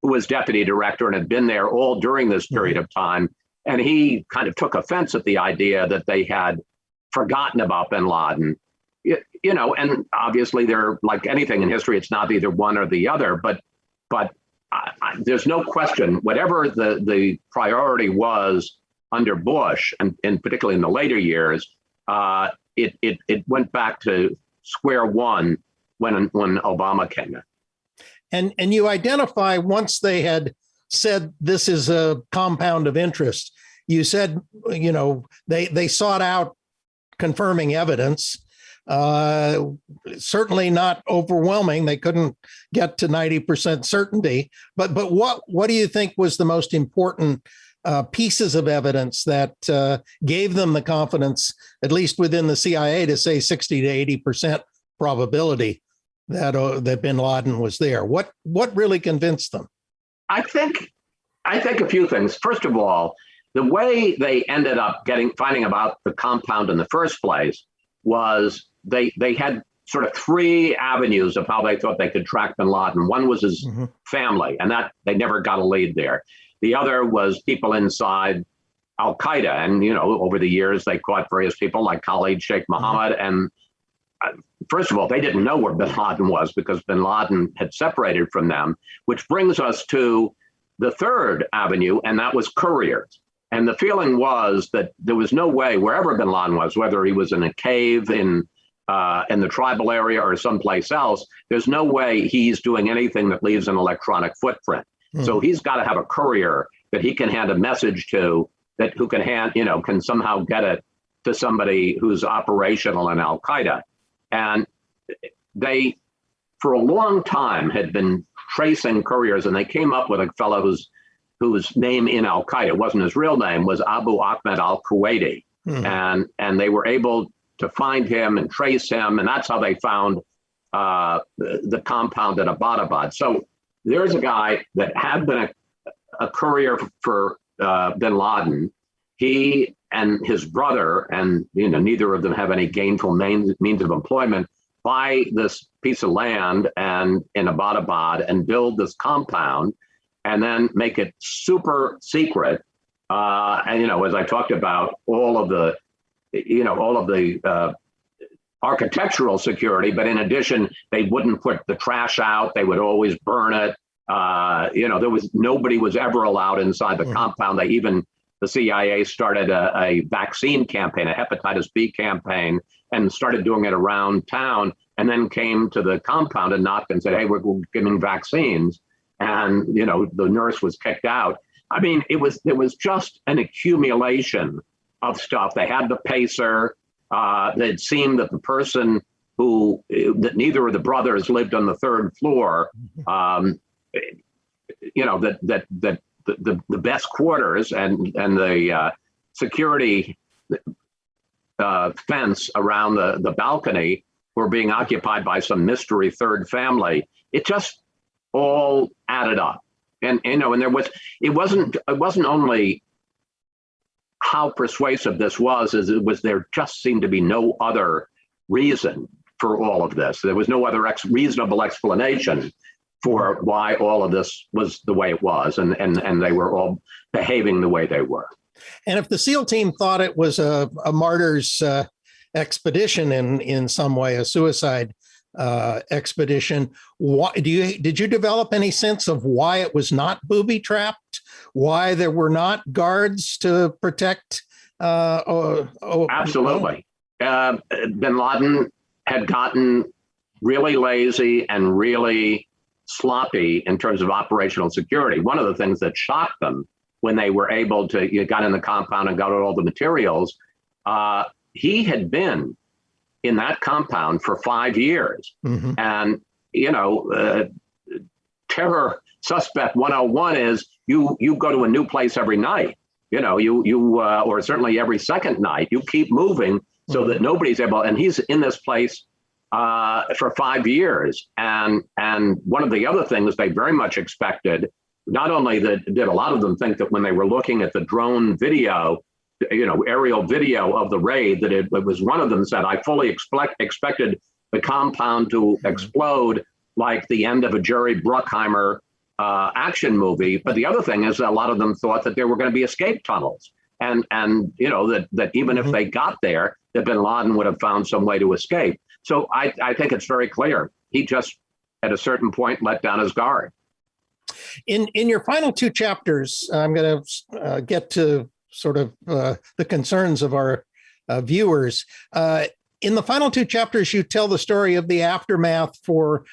was deputy director and had been there all during this period of time. And he kind of took offense at the idea that they had forgotten about bin Laden. And obviously, they're like anything in history, it's not either one or the other, but there's no question, whatever the priority was under Bush, and particularly in the later years, it went back to square one when Obama came in. And you identify, once they had said this is a compound of interest, you said, they sought out confirming evidence. Certainly not overwhelming. They couldn't get to 90% certainty. But what do you think was the most important pieces of evidence that gave them the confidence, at least within the CIA, to say 60 to 80% probability that bin Laden was there? What really convinced them? I think a few things. First of all, the way they ended up finding about the compound in the first place was they had sort of three avenues of how they thought they could track bin Laden. One was his family, and that they never got a lead there. The other was people inside Al Qaeda, and over the years they caught various people like Khalid Sheikh Mohammed. And first of all, they didn't know where bin Laden was because bin Laden had separated from them, which brings us to the third avenue, and that was couriers. And the feeling was that there was no way, wherever bin Laden was, whether he was in a cave in the tribal area or someplace else, there's no way he's doing anything that leaves an electronic footprint. So he's got to have a courier that he can hand a message to, that who can can somehow get it to somebody who's operational in Al Qaeda. And they, for a long time, had been tracing couriers, and they came up with a fellow whose name in Al Qaeda wasn't his real name, was Abu Ahmed al Kuwaiti. And they were able to find him and trace him, and that's how they found the compound at Abbottabad. So there's a guy that had been a courier for bin Laden. He and his brother, and neither of them have any gainful means of employment, buy this piece of land and in Abbottabad and build this compound, and then make it super secret. And as I talked about, all of the architectural security, but in addition, they wouldn't put the trash out. They would always burn it. Nobody was ever allowed inside the compound. The CIA started a vaccine campaign, a hepatitis B campaign, and started doing it around town, and then came to the compound and knocked and said, hey, we're giving vaccines. And, the nurse was kicked out. I mean, it was just an accumulation of stuff. They had the pacer. It seemed that the person that neither of the brothers lived on the third floor, the best quarters and the security fence around the balcony were being occupied by some mystery third family. It just all added up. And it wasn't only how persuasive this was, there just seemed to be no other reason for all of this. There was no other reasonable explanation for why all of this was the way it was, and they were all behaving the way they were. And if the SEAL team thought it was a martyr's expedition in some way, a suicide expedition, did you develop any sense of why it was not booby trapped? Why there were not guards to protect? Absolutely. Bin Laden had gotten really lazy and really sloppy in terms of operational security. One of the things that shocked them when they were able to got in the compound and got all the materials, he had been in that compound for 5 years. And, terror suspect 101 is you go to a new place every night, or certainly every second night. You keep moving so that nobody's able, and he's in this place for 5 years. And one of the other things they very much expected, not only did a lot of them think that when they were looking at the drone video, aerial video of the raid, that it was, one of them said, I fully expected the compound to explode like the end of a Jerry Bruckheimer action movie. But the other thing is a lot of them thought that there were going to be escape tunnels. And that even if they got there, that bin Laden would have found some way to escape. So I think it's very clear. He just, at a certain point, let down his guard. In your final two chapters, I'm going to get to sort of the concerns of our viewers. In the final two chapters, you tell the story of the aftermath for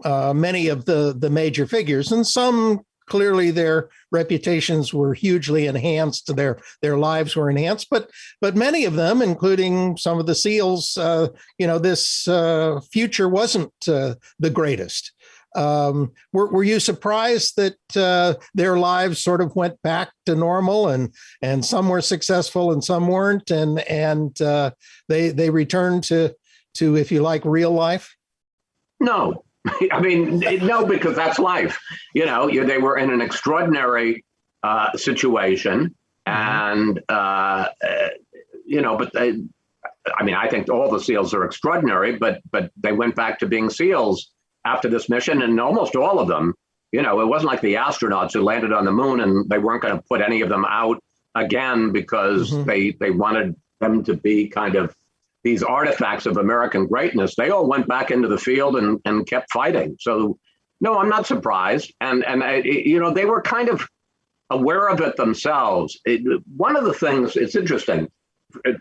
many of the major figures, and some clearly their reputations were hugely enhanced, their lives were enhanced, but many of them, including some of the SEALs, this future wasn't the greatest. Were you surprised that their lives sort of went back to normal, and some were successful and some weren't, and they returned to, if you like, real life? No. I mean, no, because that's life. They were in an extraordinary situation, and but I think all the SEALs are extraordinary, but they went back to being SEALs after this mission, and almost all of them. It wasn't like the astronauts who landed on the moon and they weren't going to put any of them out again because they wanted them to be kind of these artifacts of American greatness. They all went back into the field and kept fighting. So, no, I'm not surprised. And they were kind of aware of it themselves. One of the things, it's interesting,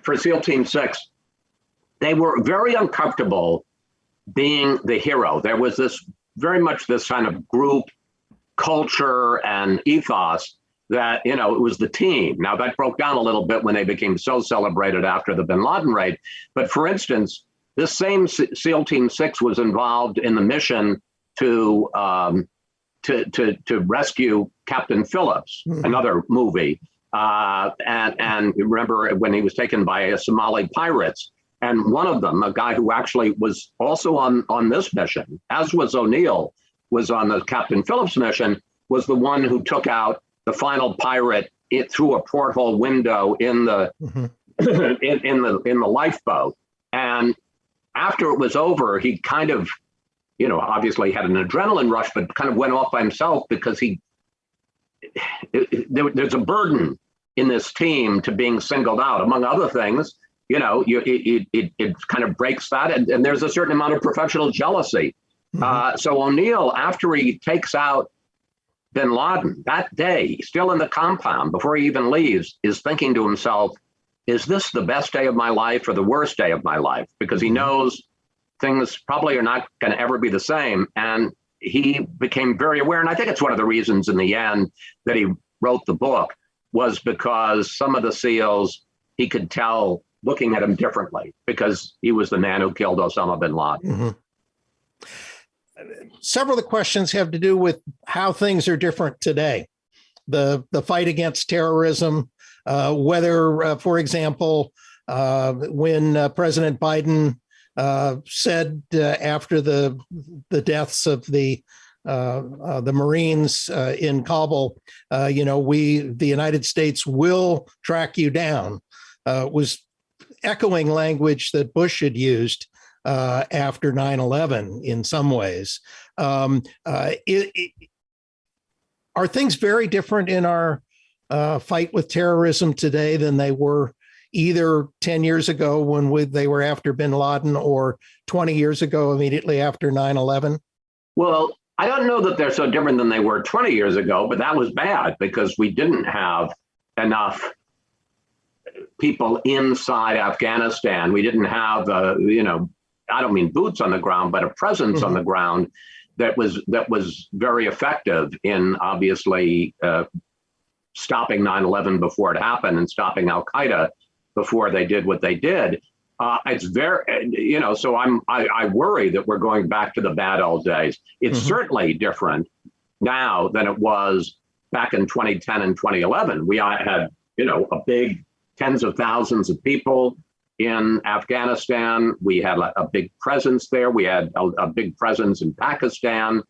for SEAL Team 6, they were very uncomfortable being the hero. There was this very much this kind of group culture and ethos that, it was the team. Now that broke down a little bit when they became so celebrated after the bin Laden raid. But for instance, this same SEAL Team 6 was involved in the mission to rescue Captain Phillips, another movie. And remember when he was taken by Somali pirates. And one of them, a guy who actually was also on this mission, as was O'Neill, was on the Captain Phillips mission, was the one who took out the final pirate through a porthole window in the in the lifeboat. And after it was over, he kind of, obviously had an adrenaline rush, but kind of went off by himself because there's a burden in this team to being singled out, among other things. It kind of breaks that, and there's a certain amount of professional jealousy. So O'Neill, after he takes out bin Laden that day, still in the compound before he even leaves, is thinking to himself, is this the best day of my life or the worst day of my life? Because he knows things probably are not going to ever be the same. And he became very aware. And I think it's one of the reasons in the end that he wrote the book, was because some of the SEALs, he could tell looking at him differently because he was the man who killed Osama bin Laden. Several of the questions have to do with how things are different today. The fight against terrorism, whether, for example, when President Biden said after the deaths of the Marines in Kabul, the United States will track you down, was echoing language that Bush had used after 9/11 in some ways. Are things very different in our fight with terrorism today than they were either 10 years ago when they were after bin Laden, or 20 years ago immediately after 9/11? Well, I don't know that they're so different than they were 20 years ago, but that was bad because we didn't have enough people inside Afghanistan. We didn't have, I don't mean boots on the ground, but a presence on the ground that was very effective in obviously stopping 9/11 before it happened and stopping Al Qaeda before they did what they did. It's very, so I worry that we're going back to the bad old days. It's certainly different now than it was back in 2010 and 2011. We had, a big tens of thousands of people in Afghanistan. We had a big presence there. We had a big presence in Pakistan.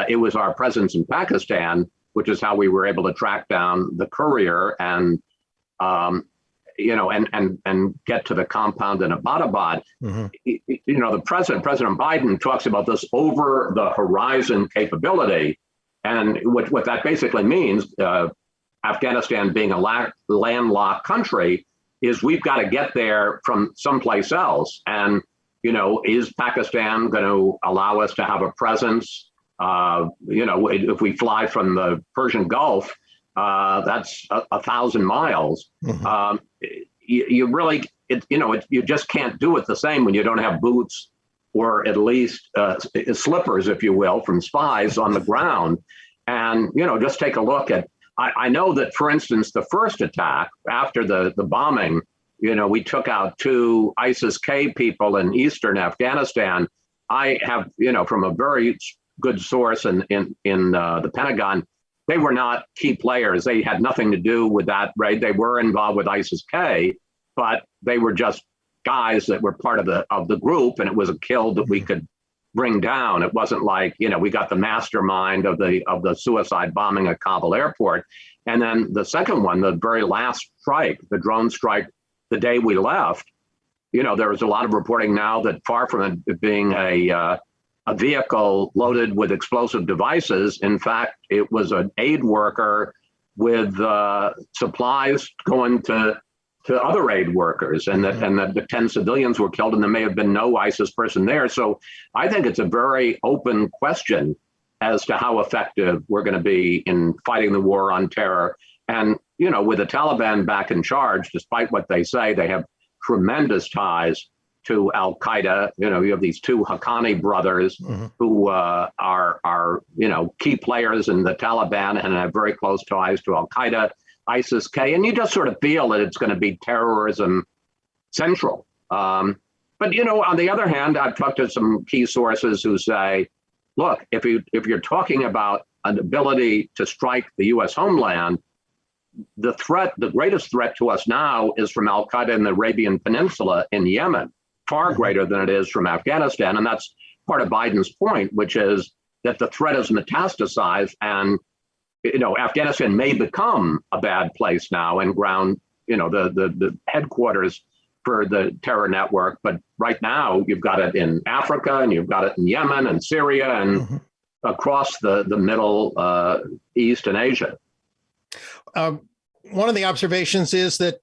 It was our presence in Pakistan, which is how we were able to track down the courier and, and get to the compound in Abbottabad. The President Biden talks about this over the horizon capability. And what that basically means, Afghanistan being a landlocked country, is we've got to get there from someplace else. And, is Pakistan going to allow us to have a presence? If we fly from the Persian Gulf, that's 1,000 miles. You really, you just can't do it the same when you don't have boots or at least slippers, if you will, from spies on the ground. And, just take a look at, I know that, for instance, the first attack after the bombing, we took out 2 ISIS-K people in eastern Afghanistan. I have, from a very good source in the Pentagon, they were not key players. They had nothing to do with that raid. They were involved with ISIS-K, but they were just guys that were part of the group, and it was a kill that we could bring down. It wasn't like, we got the mastermind of the suicide bombing at Kabul airport. And then the second one, the very last strike, the drone strike, the day we left, there was a lot of reporting now that far from it being a vehicle loaded with explosive devices, in fact, it was an aid worker with supplies going to other aid workers, and the 10 civilians were killed, and there may have been no ISIS person there. So I think it's a very open question as to how effective we're going to be in fighting the war on terror. And, with the Taliban back in charge, despite what they say, they have tremendous ties to Al Qaeda. You have these two Haqqani brothers who are key players in the Taliban and have very close ties to Al Qaeda, ISIS-K, and you just sort of feel that it's going to be terrorism central. But on the other hand, I've talked to some key sources who say, look, if you're talking about an ability to strike the U.S. homeland, the greatest threat to us now is from Al Qaeda in the Arabian Peninsula in Yemen, far greater than it is from Afghanistan. And that's part of Biden's point, which is that the threat is metastasized, and Afghanistan may become a bad place now and ground, the headquarters for the terror network. But right now, you've got it in Africa, and you've got it in Yemen and Syria and across the Middle East and Asia. One of the observations is that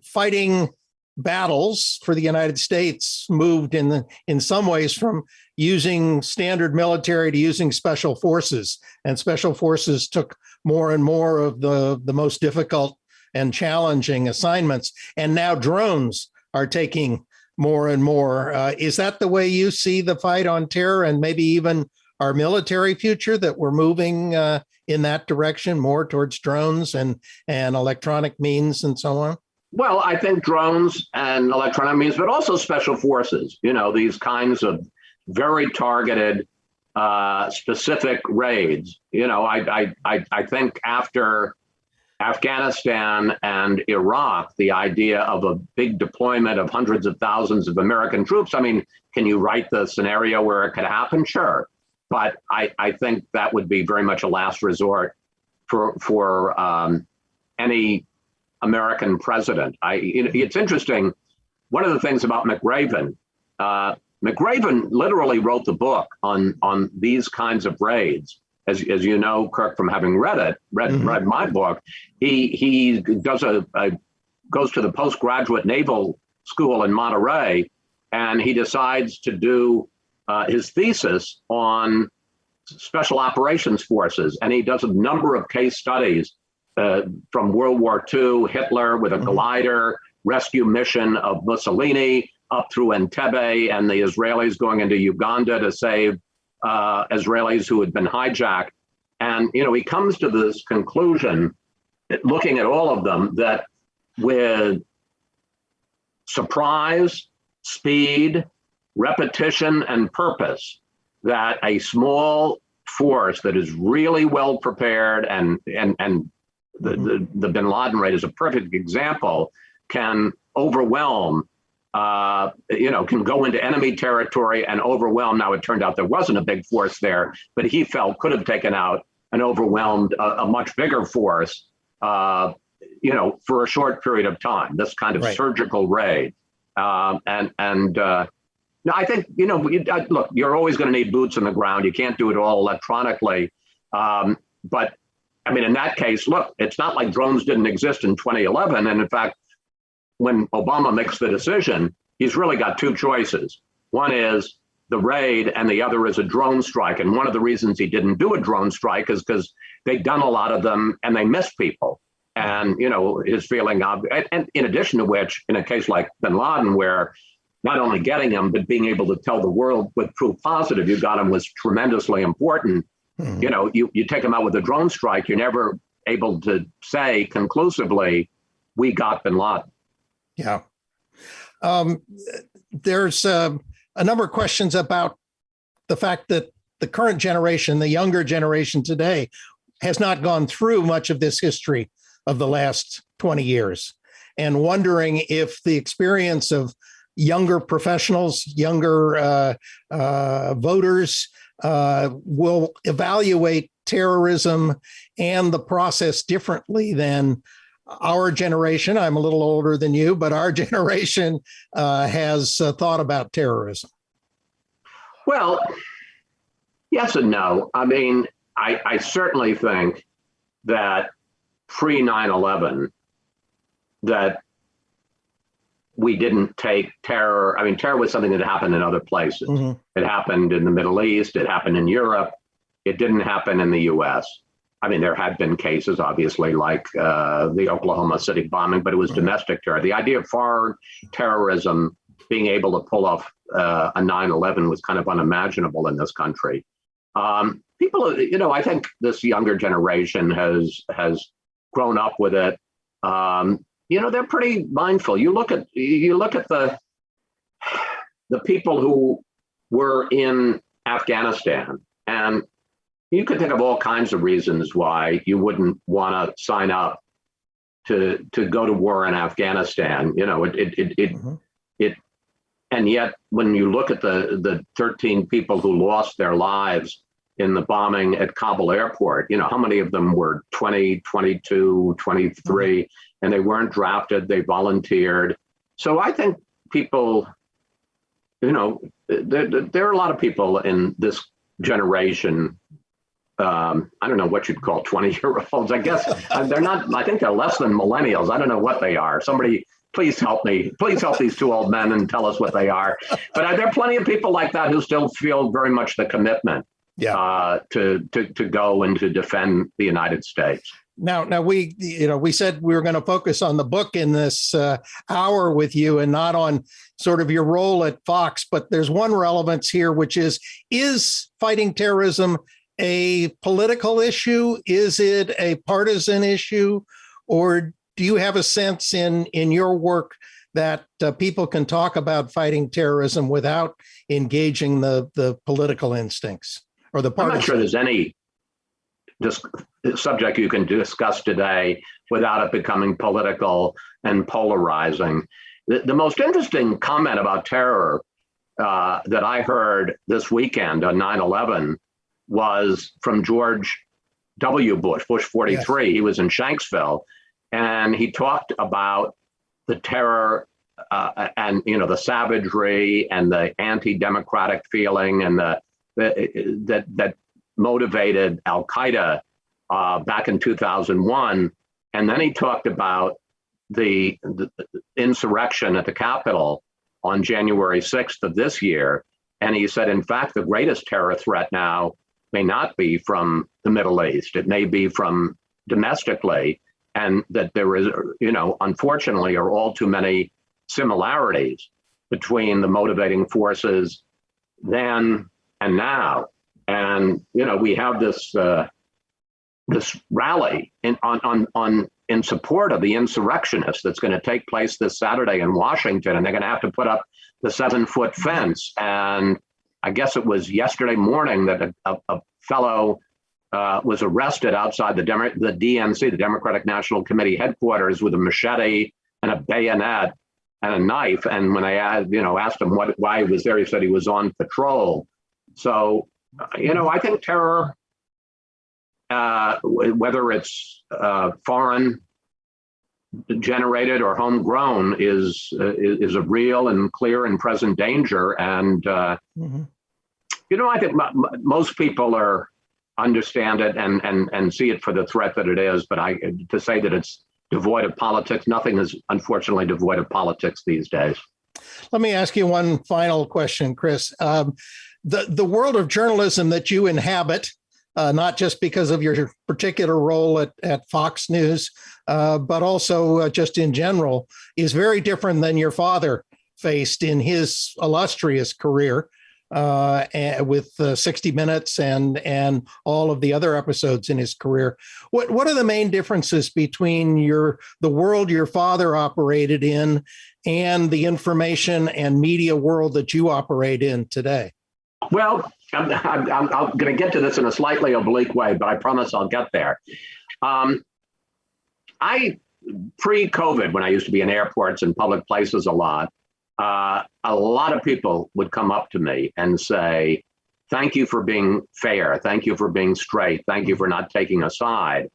fighting battles for the United States moved in some ways from using standard military to using special forces, and special forces took more and more of the most difficult and challenging assignments. And now drones are taking more and more. Is that the way you see the fight on terror and maybe even our military future, that we're moving in that direction, more towards drones and electronic means and so on? Well, I think drones and electronic means, but also special forces, these kinds of very targeted, specific raids. I think after Afghanistan and Iraq, the idea of a big deployment of hundreds of thousands of American troops, can you write the scenario where it could happen? Sure. But I think that would be very much a last resort for any American president. It's interesting. One of the things about McRaven literally wrote the book on these kinds of raids. As you know, Kirk, from having read my book, he goes to the postgraduate naval school in Monterey, and he decides to do his thesis on special operations forces, and he does a number of case studies from World War II, Hitler with a glider, rescue mission of Mussolini up through Entebbe, and the Israelis going into Uganda to save Israelis who had been hijacked. And, he comes to this conclusion, looking at all of them, that with surprise, speed, repetition, and purpose, that a small force that is really well prepared, and the bin Laden raid is a perfect example, can overwhelm, can go into enemy territory and overwhelm. Now, it turned out there wasn't a big force there, but he felt could have taken out and overwhelmed a much bigger force, for a short period of time, this kind of surgical raid. No, I think, look, you're always going to need boots on the ground. You can't do it all electronically. But in that case, look, it's not like drones didn't exist in 2011. And in fact, when Obama makes the decision, he's really got two choices. One is the raid, and the other is a drone strike. And one of the reasons he didn't do a drone strike is because they'd done a lot of them and they missed people. And, his feeling of, and in addition to which, in a case like bin Laden, where not only getting him, but being able to tell the world with proof positive you got him was tremendously important. You take him out with a drone strike, you're never able to say conclusively, we got bin Laden. Yeah. There's a number of questions about the fact that the current generation, the younger generation today, has not gone through much of this history of the last 20 years, and wondering if the experience of younger professionals, younger voters will evaluate terrorism and the process differently than our generation. I'm a little older than you, but our generation has thought about terrorism. Well, yes and no. I certainly think that pre 9/11, that we didn't take terror. Terror was something that happened in other places. It happened in the Middle East. It happened in Europe. It didn't happen in the U.S. I mean, there had been cases, obviously, like the Oklahoma City bombing, but it was domestic terror. The idea of foreign terrorism being able to pull off a 9/11 was kind of unimaginable in this country. People, I think this younger generation has grown up with it. They're pretty mindful. You look at the people who were in Afghanistan, and you could think of all kinds of reasons why you wouldn't want to sign up to go to war in Afghanistan. And yet when you look at the 13 people who lost their lives in the bombing at Kabul airport, how many of them were 20, 22, 23, and they weren't drafted, they volunteered. So I think people, there are a lot of people in this generation. I don't know what you'd call 20-year-olds. I guess they're not, I think they're less than millennials. I don't know what they are. Somebody, please help me. Please help these two old men and tell us what they are. But there are plenty of people like that who still feel very much the commitment to go and to defend the United States. Now we said we were going to focus on the book in this hour with you and not on sort of your role at Fox, but there's one relevance here, which is fighting terrorism a political issue? Is it a partisan issue? Or do you have a sense in your work that people can talk about fighting terrorism without engaging the political instincts or the partisan? I'm not sure there's any subject you can discuss today without it becoming political and polarizing. The most interesting comment about terror that I heard this weekend on 9/11 was from George W. Bush 43. Yes. He was in Shanksville, and he talked about the terror and the savagery and the anti-democratic feeling and that motivated Al Qaeda back in 2001. And then he talked about the insurrection at the Capitol on January 6th of this year. And he said, in fact, the greatest terror threat now may not be from the Middle East. It may be from domestically, and that there is, unfortunately, are all too many similarities between the motivating forces then and now. And, we have this rally in support of the insurrectionists that's going to take place this Saturday in Washington, and they're going to have to put up the 7-foot fence. And I guess it was yesterday morning that a fellow was arrested outside the DNC, the Democratic National Committee headquarters, with a machete and a bayonet and a knife. And when I asked him why he was there, he said he was on patrol. So, I think terror, whether it's foreign generated or homegrown, is a real and clear and present danger. And I think most people understand it and see it for the threat that it is. But to say that it's devoid of politics, nothing is unfortunately devoid of politics these days. Let me ask you one final question, Chris. The world of journalism that you inhabit, not just because of your particular role at Fox News, but also just in general, is very different than your father faced in his illustrious career with 60 Minutes and all of the other episodes in his career. What are the main differences between the world your father operated in and the information and media world that you operate in today? Well, I'm going to get to this in a slightly oblique way, but I promise I'll get there. Pre-COVID, when I used to be in airports and public places a lot of people would come up to me and say, thank you for being fair. Thank you for being straight. Thank you for not taking a side.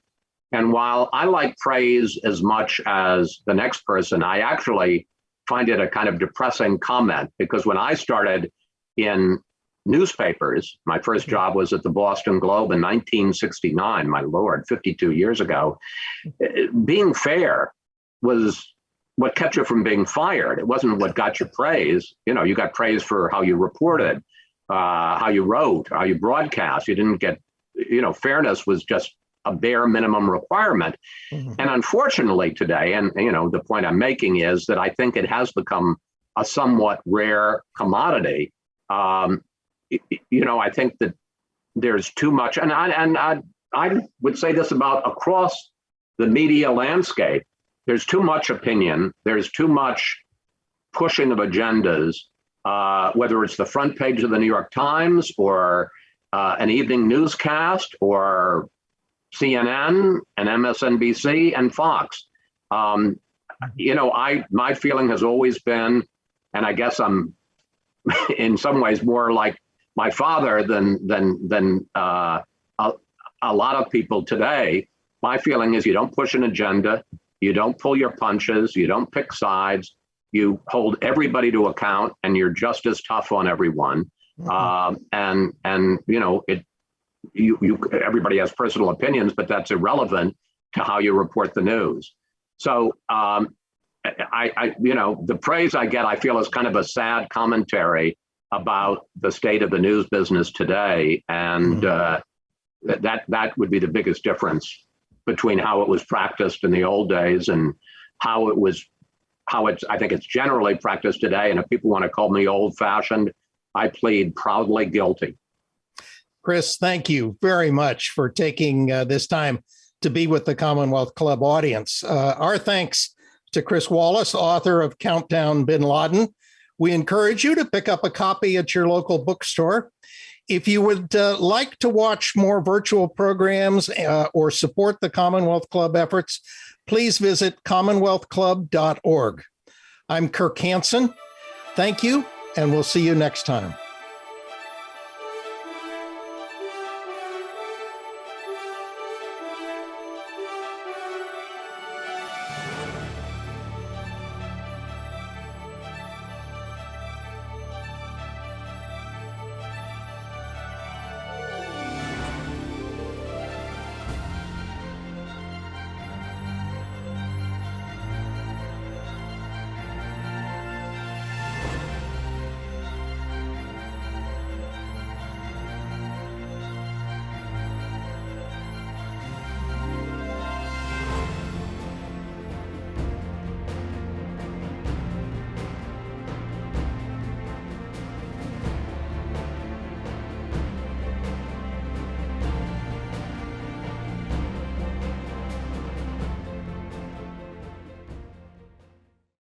And while I like praise as much as the next person, I actually find it a kind of depressing comment, because when I started in newspapers, my first job was at the Boston Globe in 1969, my Lord, 52 years ago. Being fair was what kept you from being fired. It wasn't what got you praise. You got praise for how you reported, how you wrote, how you broadcast. You didn't get fairness was just a bare minimum requirement. Mhm. And unfortunately today, and the point I'm making is that I think it has become a somewhat rare commodity. I think that there's too much, and I would say this about across the media landscape. There's too much opinion. There's too much pushing of agendas, whether it's the front page of the New York Times or an evening newscast or CNN and MSNBC and Fox. My feeling has always been, and I guess I'm in some ways more like my father than a lot of people today. My feeling is you don't push an agenda, you don't pull your punches, you don't pick sides, you hold everybody to account, and you're just as tough on everyone. Everybody has personal opinions, but that's irrelevant to how you report the news. So the praise I get, I feel, is kind of a sad commentary about the state of the news business today, and that would be the biggest difference between how it was practiced in the old days and how I think it's generally practiced today. And if people want to call me old-fashioned, I plead proudly guilty. Chris, thank you very much for taking this time to be with the Commonwealth Club audience. Our thanks to Chris Wallace, author of Countdown Bin Laden. We encourage you to pick up a copy at your local bookstore. If you would like to watch more virtual programs or support the Commonwealth Club efforts, please visit commonwealthclub.org. I'm Kirk Hansen. Thank you, and we'll see you next time.